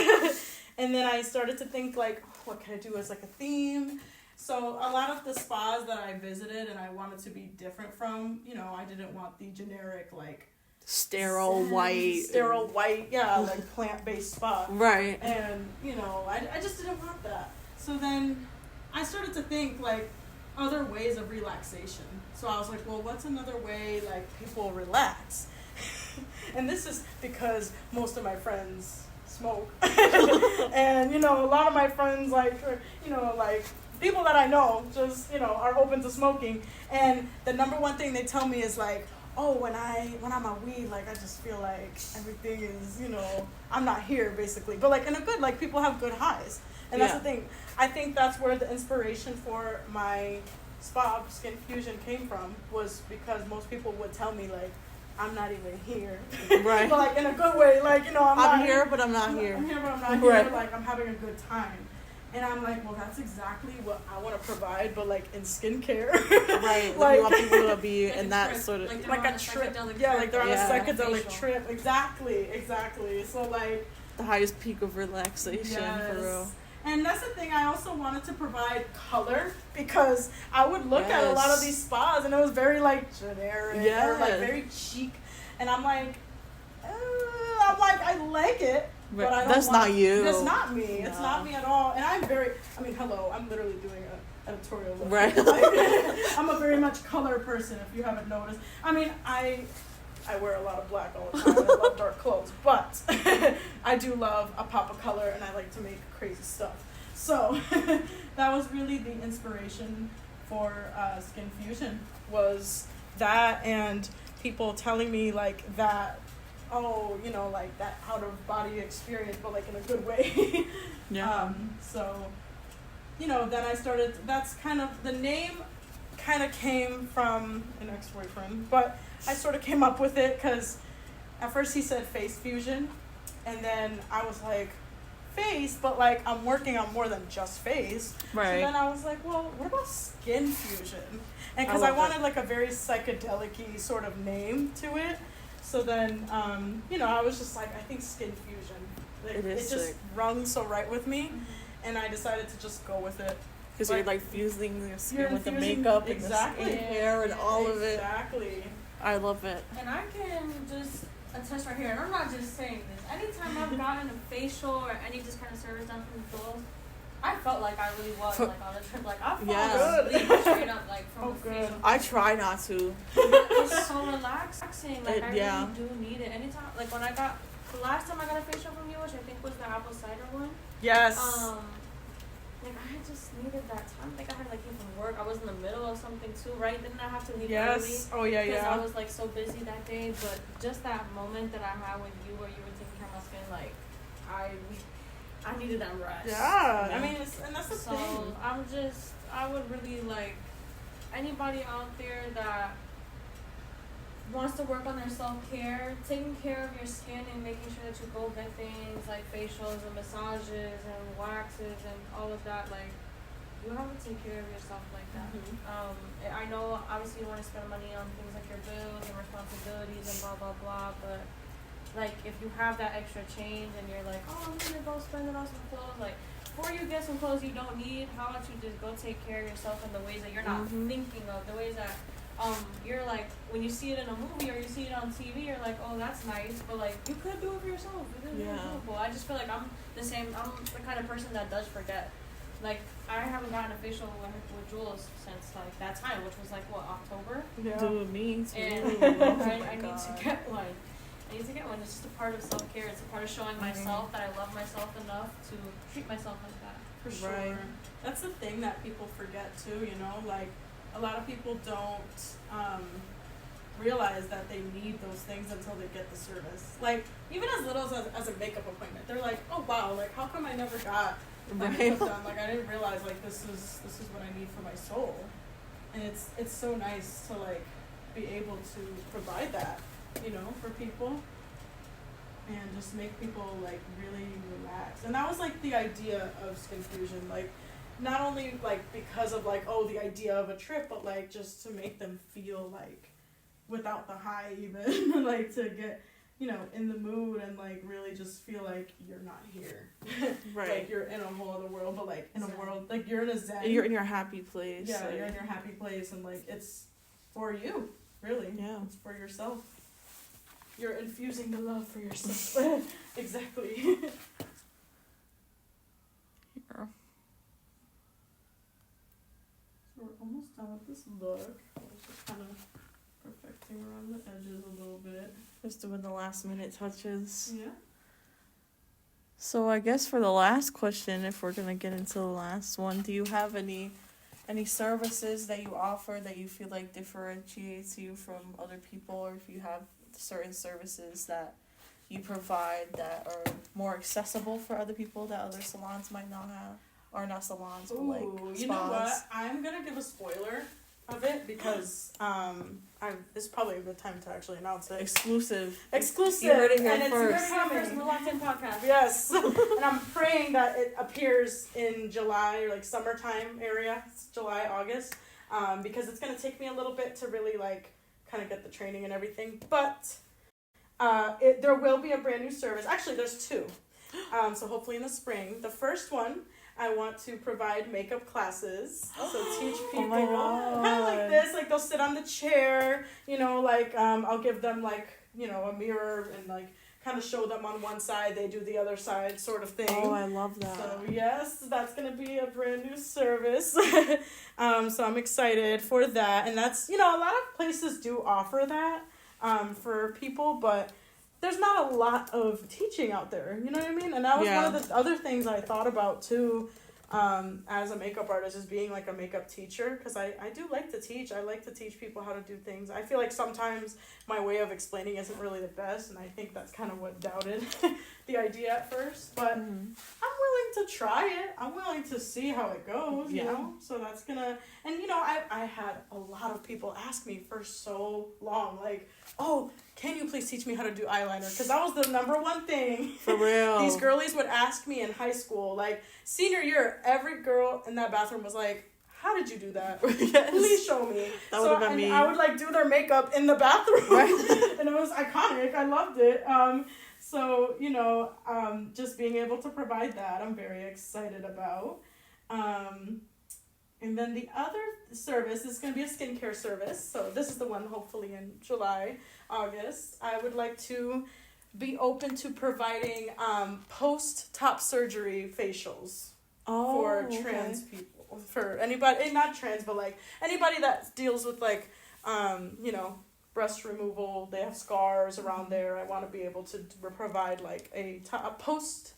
And then I started to think, like, what can I do as, like, a theme? So a lot of the spas that I visited and I wanted to be different from, you know, I didn't want the generic, like, sterile white, like plant-based spa. Right. And I just didn't want that. So then I started to think like other ways of relaxation. So I was like, well, what's another way like people relax? And this is because most of my friends smoke. And a lot of my friends like people that I know just are open to smoking. And the number one thing they tell me is like, oh, when I'm on weed, like I just feel like everything is I'm not here basically, but like in a good, like people have good highs. And that's the thing. I think that's where the inspiration for my spa Skinfusion came from, was because most people would tell me like, I'm not even here. Right. But like in a good way, like I'm here, but I'm not here. I'm here, but I'm not here. Right. Like I'm having a good time. And I'm like, well, that's exactly what I want to provide, but like in skincare. Right. Like you want people to be like in that trip. Sort of like a trip. Yeah, like they're on a psychedelic trip. Exactly. So like the highest peak of relaxation for real. And that's the thing, I also wanted to provide color, because I would look at a lot of these spas and it was very like generic or like very chic, and I'm like I like it, but I don't that's not you. That's not me. No. It's not me at all. And I'm literally doing an editorial look. Right. Like, I'm a very much color person, if you haven't noticed. I mean, I wear a lot of black all the time. I love dark clothes, but I do love a pop of color, and I like to make crazy stuff. So that was really the inspiration for Skinfusion, was that, and people telling me like that, like that out of body experience, but like in a good way. Yeah. So, then I started. That's kind of the name. Kind of came from an ex-boyfriend, but I sort of came up with it because at first he said face fusion, and then I was like, face, but like I'm working on more than just face. Right. So then I was like, well, what about skin fusion? And because I wanted like a very psychedelic-y sort of name to it. So then, I was just like, I think skin fusion. Like, it just rung so right with me, and I decided to just go with it. Because you're like fusing your skin with the makeup and the hair and all of it. Exactly. I love it. And I can just attest right here, and I'm not just saying this. Anytime I've gotten a facial or any just kind of service done from the dolls, I felt like I really was like on a trip. Like I felt asleep straight up like from the facial. I try not to. It's so relaxing. Like I really do need it. Anytime, like when the last time I got a facial from you, which I think was the apple cider one. Yes. Like I just needed that time. I think I had like came from work. I was in the middle of something too, right? Didn't I have to leave early? Oh yeah, because I was like so busy that day. But just that moment that I had with you, where you were taking care of my skin, like I needed that rest. Yeah. I mean, and that's the thing. So I would really like anybody out there that wants to work on their self-care, taking care of your skin and making sure that you go get things like facials and massages and waxes and all of that, like you have to take care of yourself like that. Mm-hmm. I know obviously you want to spend money on things like your bills and responsibilities and blah blah blah, but like if you have that extra change and you're like, oh, I'm gonna go spend it on some clothes, like before you get some clothes you don't need, how about you just go take care of yourself in the ways that you're not thinking of, the ways that you're like, when you see it in a movie or you see it on TV, you're like, oh, that's nice, but like, you could do it for yourself. I just feel like I'm the kind of person that does forget. Like, I haven't gotten a facial with Jules since like that time, which was like, what, October? Yeah. Dude, me too. And I need to get one. It's just a part of self-care. It's a part of showing myself that I love myself enough to treat myself like that. For sure. Right. That's the thing that people forget too, like, a lot of people don't realize that they need those things until they get the service. Like, even as little as a makeup appointment, they're like, oh wow, like how come I never got my makeup done? Like I didn't realize like this is what I need for my soul. And it's so nice to like be able to provide that, for people. And just make people like really relax. And that was like the idea of Skinfusion, like not only like because of like, oh, the idea of a trip, but like just to make them feel like without the high even, like to get, in the mood and like really just feel like you're not here. Right. Like you're in a whole other world, but like in a world, like you're in a zen. You're in your happy place. Yeah, like, you're in your happy place and like it's for you, really. Yeah. It's for yourself. you're infusing the love for yourself. Exactly. Here. So we're almost done with this look. I was just kind of perfecting around the edges a little bit. Just doing the last minute touches. Yeah. So I guess for the last question, if we're gonna get into the last one, do you have any services that you offer that you feel like differentiates you from other people, or if you have certain services that you provide that are more accessible for other people that other salons might not have, or not salons, but like spas? You know what? I'm gonna give a spoiler of it because this is probably a good time to actually announce it. Exclusive. Exclusive. You heard it here and first. It's coming. From the Locked In podcast. Yes. And I'm praying that it appears in July or like summertime area. It's July, August. Because it's gonna take me a little bit to really like kind of get the training and everything. But there will be a brand new service. Actually, there's two. So hopefully in the spring. The first one, I want to provide makeup classes. So teach people my God. kind of like this. Like they'll sit on the chair, you know, like I'll give them like, you know, a mirror and like kind of show them on one side, they do the other side sort of thing. Oh, I love that. So yes, that's going to be a brand new service. So I'm excited for that. And that's, you know, a lot of places do offer that for people, but there's not a lot of teaching out there, you know what I mean? And that was one of the other things I thought about too, as a makeup artist, is being like a makeup teacher, because I do like to teach. I like to teach people how to do things. I feel like sometimes my way of explaining isn't really the best, and I think that's kind of what doubted the idea at first, but I'm willing to try it. I'm willing to see how it goes, you know? So that's gonna, and you know, I had a lot of people ask me for so long, like, oh, can you please teach me how to do eyeliner? Because that was the number one thing. For real. These girlies would ask me in high school, like, senior year, every girl in that bathroom was like, how did you do that? Yes. Please show me. That would have been me. I would, like, do their makeup in the bathroom. Right. And it was iconic. I loved it. So, you know, just being able to provide that, I'm very excited about. And then the other service is going to be a skincare service. So this is the one hopefully in July, August. I would like to be open to providing post-top surgery facials for trans people. For anybody, not trans, but like anybody that deals with like, you know, breast removal. They have scars around there. I want to be able to provide like a post...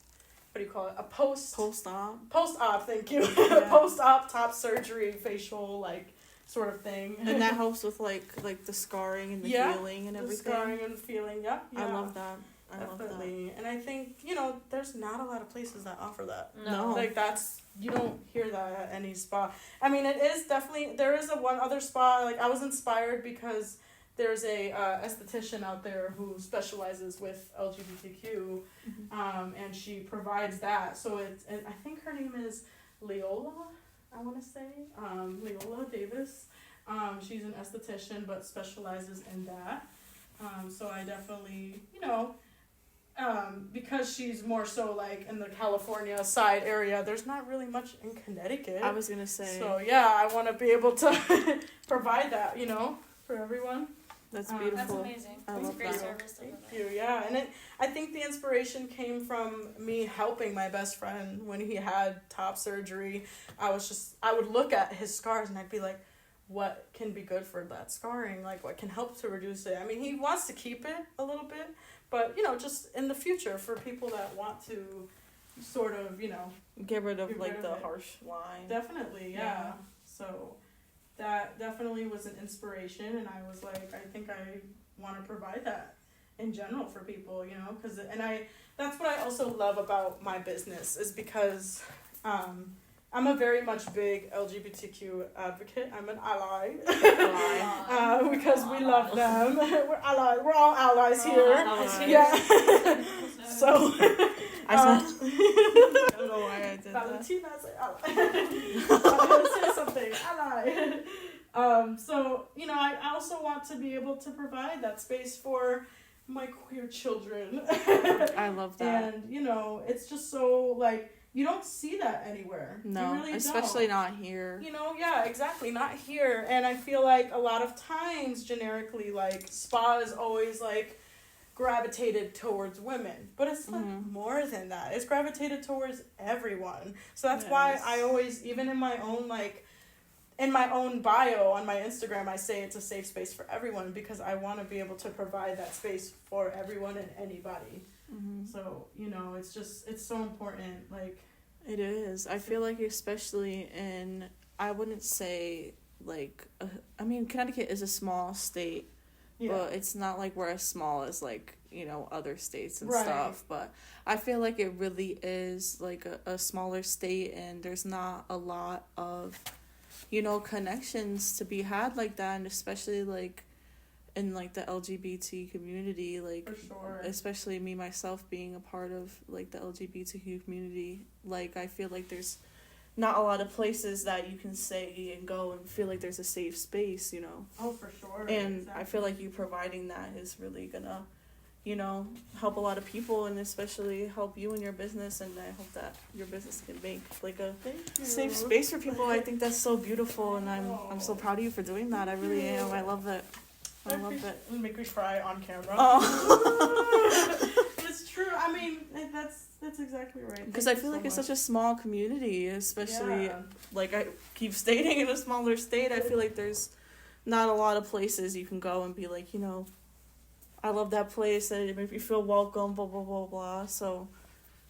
What do you call it? A post-op. Post-op, thank you. Yeah. Post-op top surgery facial, like, sort of thing. And that helps with, like the scarring and the healing and everything. The scarring and feeling, yeah. I love that. Definitely. And I think, you know, there's not a lot of places that offer that. No. Like, you don't hear that at any spa. I mean, it is definitely, there is one other spa, like, I was inspired because there's a esthetician out there who specializes with LGBTQ, and she provides that. So and I think her name is Leola, I want to say, Leola Davis. She's an esthetician but specializes in that. So I definitely, you know, because she's more so like in the California side area, there's not really much in Connecticut. I was gonna say. So yeah, I want to be able to provide that, you know, for everyone. That's beautiful. That's amazing. That's a great service. Thank you. Yeah, and I think the inspiration came from me helping my best friend when he had top surgery. I would look at his scars and I'd be like, what can be good for that scarring? Like, what can help to reduce it? I mean, he wants to keep it a little bit, but, you know, just in the future for people that want to sort of, you know, get rid of the harsh line. Definitely, yeah. So that definitely was an inspiration, and I was like, I think I want to provide that in general for people, you know, that's what I also love about my business, is because I'm a very much big LGBTQ advocate. I'm an ally. Because we love them. We're allies. We're all allies here. Yeah. So I don't know why I did Valentina said ally. Say something. Ally. So, you know, I also want to be able to provide that space for my queer children. I love that. And, you know, it's just so, like, you don't see that anywhere. No, you really especially don't. not here. You know, yeah, exactly, not here. And I feel like a lot of times, generically, like, spa is always, like, gravitated towards women, but it's like more than that. It's gravitated towards everyone. So that's why I always, even in my own bio on my Instagram, I say it's a safe space for everyone, because I want to be able to provide that space for everyone and anybody. So, you know, it's so important. Like, it is. I feel like, especially in, I wouldn't say like, I mean, Connecticut is a small state. Yeah. But it's not like we're as small as, like, you know, other states and stuff. But I feel like it really is, like, a smaller state, and there's not a lot of, you know, connections to be had like that. And especially, like, in, like, the LGBT community, like, for sure. Especially me, myself, being a part of, like, the LGBTQ community. Like, I feel like there's not a lot of places that you can say and go and feel like there's a safe space, you know. Oh, for sure. And exactly. I feel like you providing that is really gonna, you know, help a lot of people, and especially help you in your business. And I hope that your business can make like a safe space for people. I think that's so beautiful, and I'm so proud of you for doing that. I really am. I love it. I love it. It'll make me cry on camera. Oh. It's true. I mean, that's exactly right. Because I feel like it's such a small community, especially, like I keep stating, in a smaller state. I feel like there's not a lot of places you can go and be like, you know, I love that place, and it makes me feel welcome, blah, blah, blah, blah. So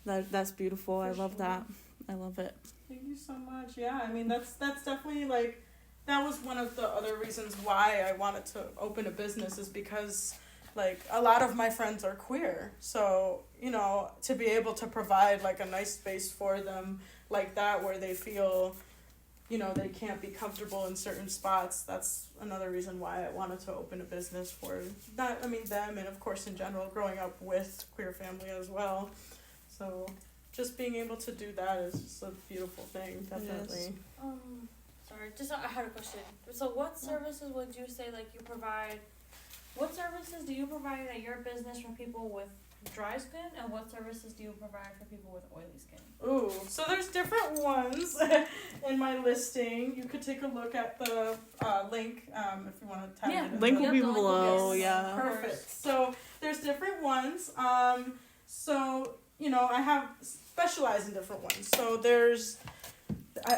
that's beautiful. I love that. I love it. Thank you so much. Yeah, I mean, that's definitely, like, that was one of the other reasons why I wanted to open a business, is because, like, a lot of my friends are queer. So, you know, to be able to provide, like, a nice space for them like that, where they feel, you know, they can't be comfortable in certain spots, that's another reason why I wanted to open a business for them, and of course in general, growing up with queer family as well. So just being able to do that is just a beautiful thing, definitely. Sorry, I had a question. So what services would you say, like, you provide? What services do you provide at your business for people with dry skin, and what services do you provide for people with oily skin? Ooh, so there's different ones in my listing. You could take a look at the link if you want to tap it in. Link will be below, yes. Perfect. So there's different ones. So, you know, I have specialized in different ones. So there's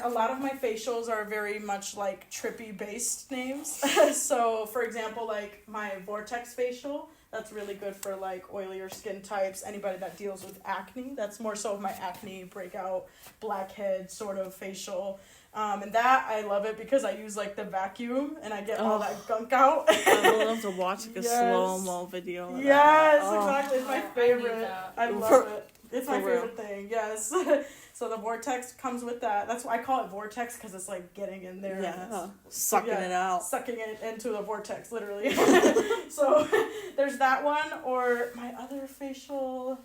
a lot of my facials are very much like trippy based names. So for example, like my Vortex facial, that's really good for like oilier skin types, anybody that deals with acne. That's more so of my acne, breakout, blackhead sort of facial. And that, I love it because I use like the vacuum and I get all that gunk out. I would love to watch like a slow-mo video of that. Exactly. It's my favorite. I love it. It's my favorite thing. Yes. So the Vortex comes with that. That's why I call it Vortex, because it's like getting in there. Yeah, sucking it out. Sucking it into the vortex, literally. So there's that one, or my other facial,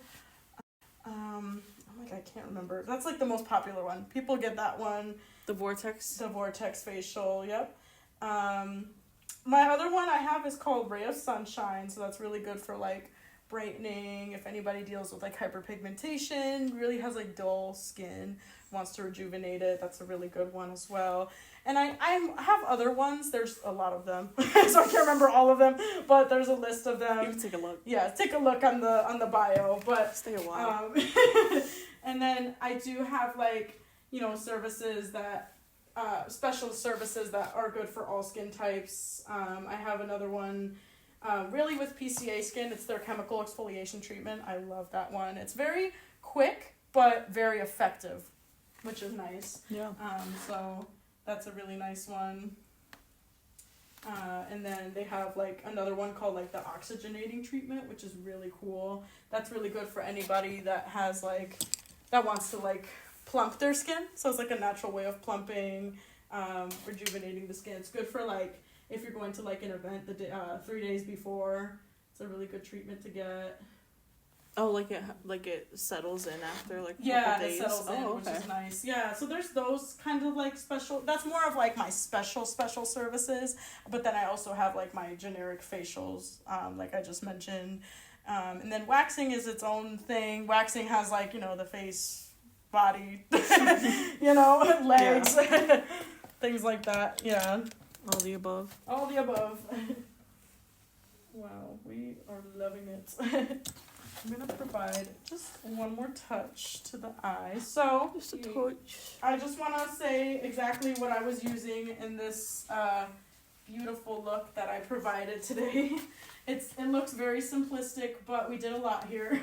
I can't remember. That's like the most popular one. People get that one. The Vortex? The Vortex facial, yep. My other one I have is called Ray of Sunshine, so that's really good for like brightening, if anybody deals with like hyperpigmentation, really has like dull skin, wants to rejuvenate it, that's a really good one as well. And I have other ones, there's a lot of them, so I can't remember all of them, but there's a list of them. You can take a look. Yeah, take a look on the bio, but stay a while. And then I do have like, you know, services that special services that are good for all skin types. I have another one really with PCA skin. It's their chemical exfoliation treatment. I love that one. It's very quick but very effective, which is nice. Yeah. So that's a really nice one. And then they have like another one called like the oxygenating treatment, which is really cool. That's really good for anybody that has like, that wants to like plump their skin. So it's like a natural way of plumping, rejuvenating the skin. It's good for like, if you're going to like an event 3 days before, it's a really good treatment to get. Oh, like it settles in after like a Yeah, couple days. it settles in, which is nice. Yeah, so there's those kind of like special, that's more of like my special services, but then I also have like my generic facials, like I just mentioned. And then waxing is its own thing. Waxing has like, you know, the face, body, you know, legs, things like that. Yeah. All the above. All the above. Wow, we are loving it. I'm gonna provide just one more touch to the eye. So Just a touch. I just want to say exactly what I was using in this beautiful look that I provided today. It looks very simplistic, but we did a lot here.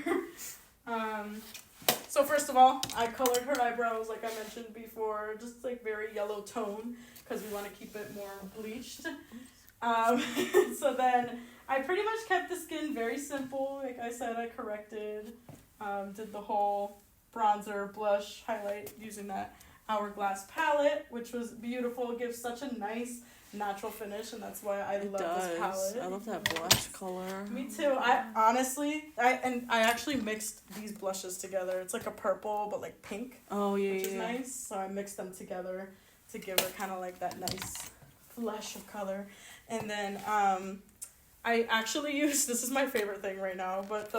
So first of all, I colored her eyebrows like I mentioned before, just like very yellow tone because we want to keep it more bleached. So then I pretty much kept the skin very simple. Like I said, I corrected, did the whole bronzer, blush, highlight using that Hourglass palette, which was beautiful. It gives such a nice natural finish, and that's why I love this palette. I love that blush color. Me too. I actually mixed these blushes together. It's like a purple but like pink. Oh yeah, which is nice. So I mixed them together to give her kind of like that nice flush of color. And then I actually used, this is my favorite thing right now, but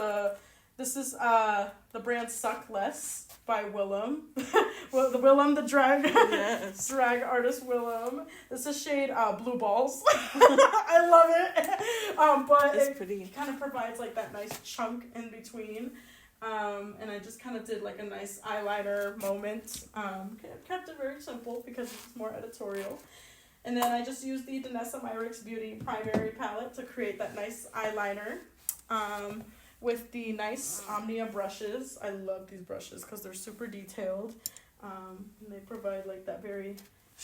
this is the brand Suck Less by Willem. Willem the drag drag artist Willem. This is shade Blue Balls. I love it. But it's pretty. It kind of provides like that nice chunk in between. And I just kind of did like a nice eyeliner moment. Kept it very simple because it's more editorial. And then I just used the Danessa Myricks Beauty Primary Palette to create that nice eyeliner. With the nice Omnia brushes. I love these brushes because they're super detailed. And they provide like that very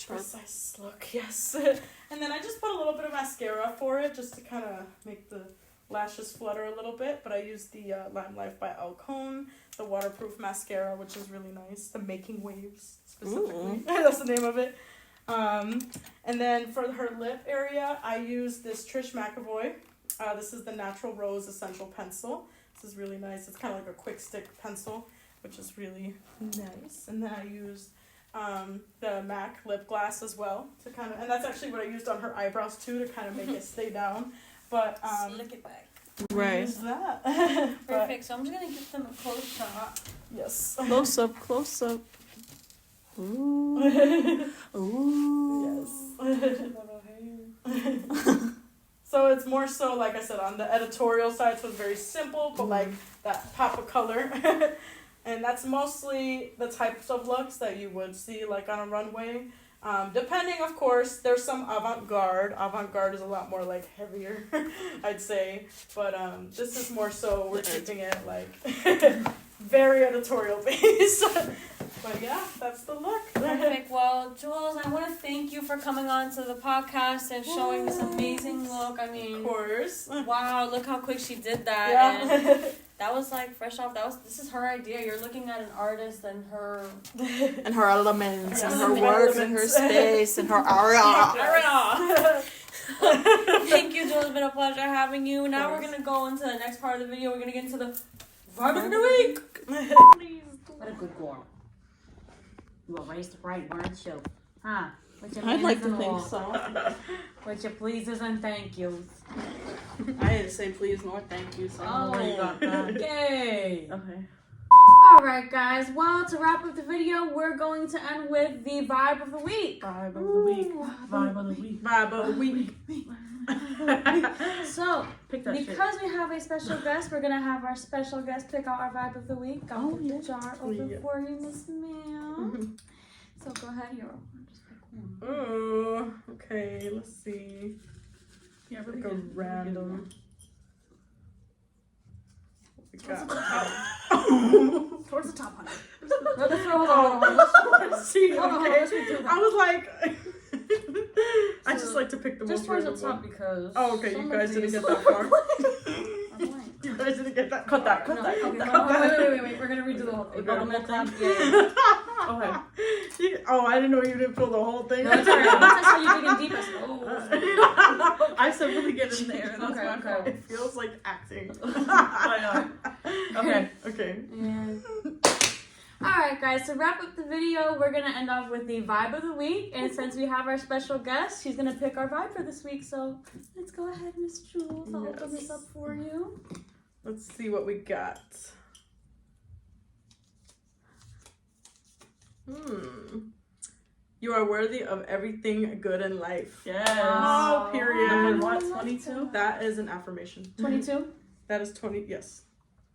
precise look. Yes. And then I just put a little bit of mascara for it just to kind of make the lashes flutter a little bit. But I used the Lime Life by Alcone, the waterproof mascara, which is really nice. The Making Waves specifically. That's the name of it. And then for her lip area, I used this Trish McAvoy. This is the Natural Rose Essential Pencil. This is really nice. It's kind of like a quick stick pencil, which is really nice. And then I used the MAC lip gloss as well to kind of, and that's actually what I used on her eyebrows too to kind of make it stay down. But slick it back. Right. Use that. Perfect. So I'm just gonna give them a close shot. Yes. Close up, close up. Ooh. Ooh. Yes. So it's more so, like I said, on the editorial side, so it's very simple, but like that pop of color. And that's mostly the types of looks that you would see like on a runway. Depending, of course, there's some avant-garde. Avant-garde is a lot more like heavier, I'd say. But this is more so, we're keeping it like very editorial based. But yeah, that's the look. Perfect. Well, Jules, I want to thank you for coming on to the podcast and showing this amazing look. I mean, of course. Wow, look how quick she did that. Yeah. And that was like fresh off. This is her idea. You're looking at an artist and her elements and her works and her space and her aura. Thank you, Jules. It's been a pleasure having you. Now we're gonna go into the next part of the video. We're gonna get into the vibe of the week. Please. What a good girl. You erased the right words, show. Huh? I'd like to think so. With your pleases and thank yous. I didn't say please nor thank you, so I don't know where you got that. Yay! Okay. Alright, guys. Well, to wrap up the video, we're going to end with the vibe of the week. Vibe of the week. Vibe of the week. Vibe of the week. So, because we have a special guest, we're going to have our special guest pick out our vibe of the week. I'll put the jar open for you, Miss Ma'am. So, go ahead, hero. Just pick one. Oh, okay, let's see. Yeah, Like a random. Towards the top, honey. Hold on. Let's see. Okay. I was like, I just like to pick the just most towards the random top one. because. Oh, okay. You guys didn't get that far. You guys didn't get that. Cut that. Cut that. Okay, wait. We're gonna redo the whole thing. Okay. I'm gonna clap. Yeah. Okay. Oh, I didn't know you didn't fill the whole thing. No, it's alright. Once I saw you digging deep, I said, oh. I said really get in there. That's Okay, my okay. fault. It feels like acting. Okay. Okay. Alright, guys, to wrap up the video, we're gonna end off with the vibe of the week. And since we have our special guest, she's gonna pick our vibe for this week. So let's go ahead, Miss Jules. I'll open this up for you. Let's see what we got. You are worthy of everything good in life. Yes. Oh, period. Number what? 22. That is an affirmation. 22 That is 20. Yes.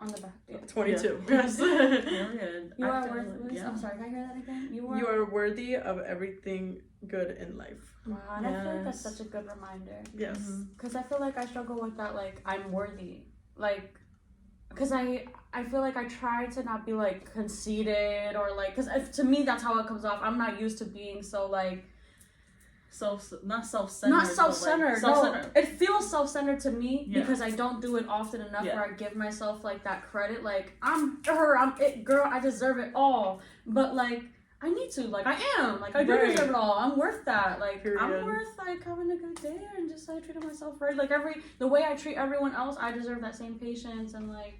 on the back. Yeah. 22. Yes. Period. You I are feel worth. like- yeah. I'm sorry. Can I hear that again? You are worthy of everything good in life. Wow, and I feel like that's Yes. such a good reminder. Yes. Because I feel like I struggle with that, like, I'm worthy. Like, because I feel like I try to not be, like, conceited or, like, because to me, that's how it comes off. I'm not used to being so, like, Not self-centered. not but, self-centered. Like, No, self-centered. it feels self-centered to me Yeah. because I don't do it often enough Yeah. where I give myself, like, that credit. Like, I'm her, I'm it, girl, I deserve it all. But, like, I need to. Like, I am. Like, I do Right. deserve it all. I'm worth that. Like, I'm Period. worth, like, having a good day and just, like, treating myself right. Like, the way I treat everyone else, I deserve that same patience and, like,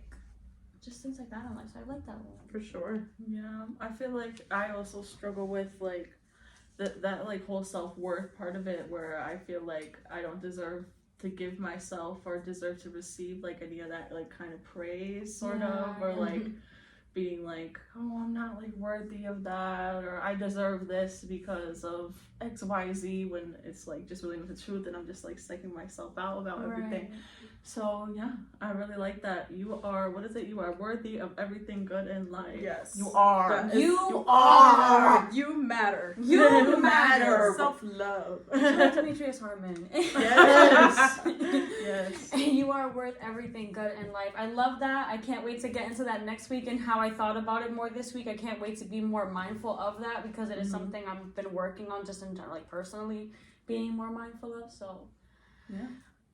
just things like that in life. So I like that one. For sure. Yeah, I feel like I also struggle with like that like whole self-worth part of it, where I feel like I don't deserve to give myself or deserve to receive like any of that like kind of praise sort of, or like being like, oh, I'm not like worthy of that, or I deserve this because of XYZ, when it's like just really not the truth and I'm just like psyching myself out about everything. So yeah, I really like that. You are, what is it? You are worthy of everything good in life. Yes. You are. That is- You are. You matter. You matter. Self-love. Shout out to Demetrius Harmon. Yes. Yes. You are worth everything good in life. I love that. I can't wait to get into that next week and how I thought about it more this week. I can't wait to be more mindful of that because it is something I've been working on just in like personally being more mindful of. So Yeah.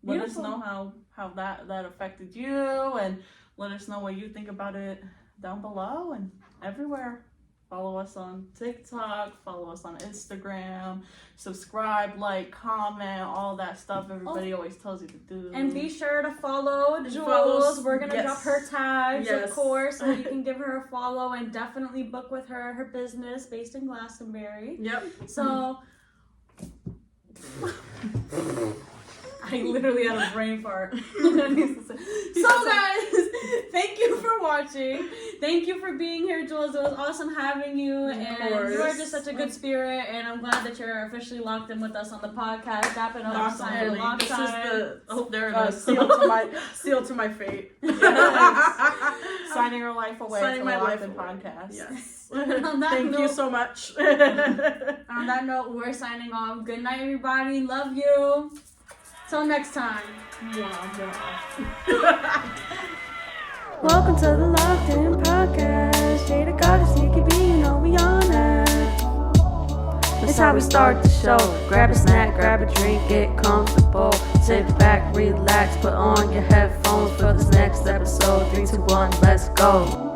Let us Beautiful. know how that affected you, and let us know what you think about it down below and everywhere. Follow us on TikTok, follow us on Instagram, subscribe, like, comment, all that stuff everybody always tells you to do. and be sure to follow Jules. follow- We're gonna yes. drop her tags, Yes. of course, so you can give her a follow and definitely book with her business based in Glastonbury. Yep. So I literally had a brain fart. So guys, thank you for watching. Thank you for being here, Jules. It was awesome having you, and you are just such a good spirit. And I'm glad that you're officially locked in with us on the podcast. Dapping up Lock sign sign. lock This is sign. the there it is. seal to my fate. Signing your life away. Signing to my the life Locked In away. podcast. Yes. On that Thank you note- so much. On that note, we're signing off. Good night, everybody. Love you. Till next time. Welcome to the Locked In Podcast. Jada got a sneaky bee, you know we on it. It's how we start the show. Grab a snack, grab a drink, get comfortable. Sit back, relax, put on your headphones for this next episode. 3, 2, 1, let's go.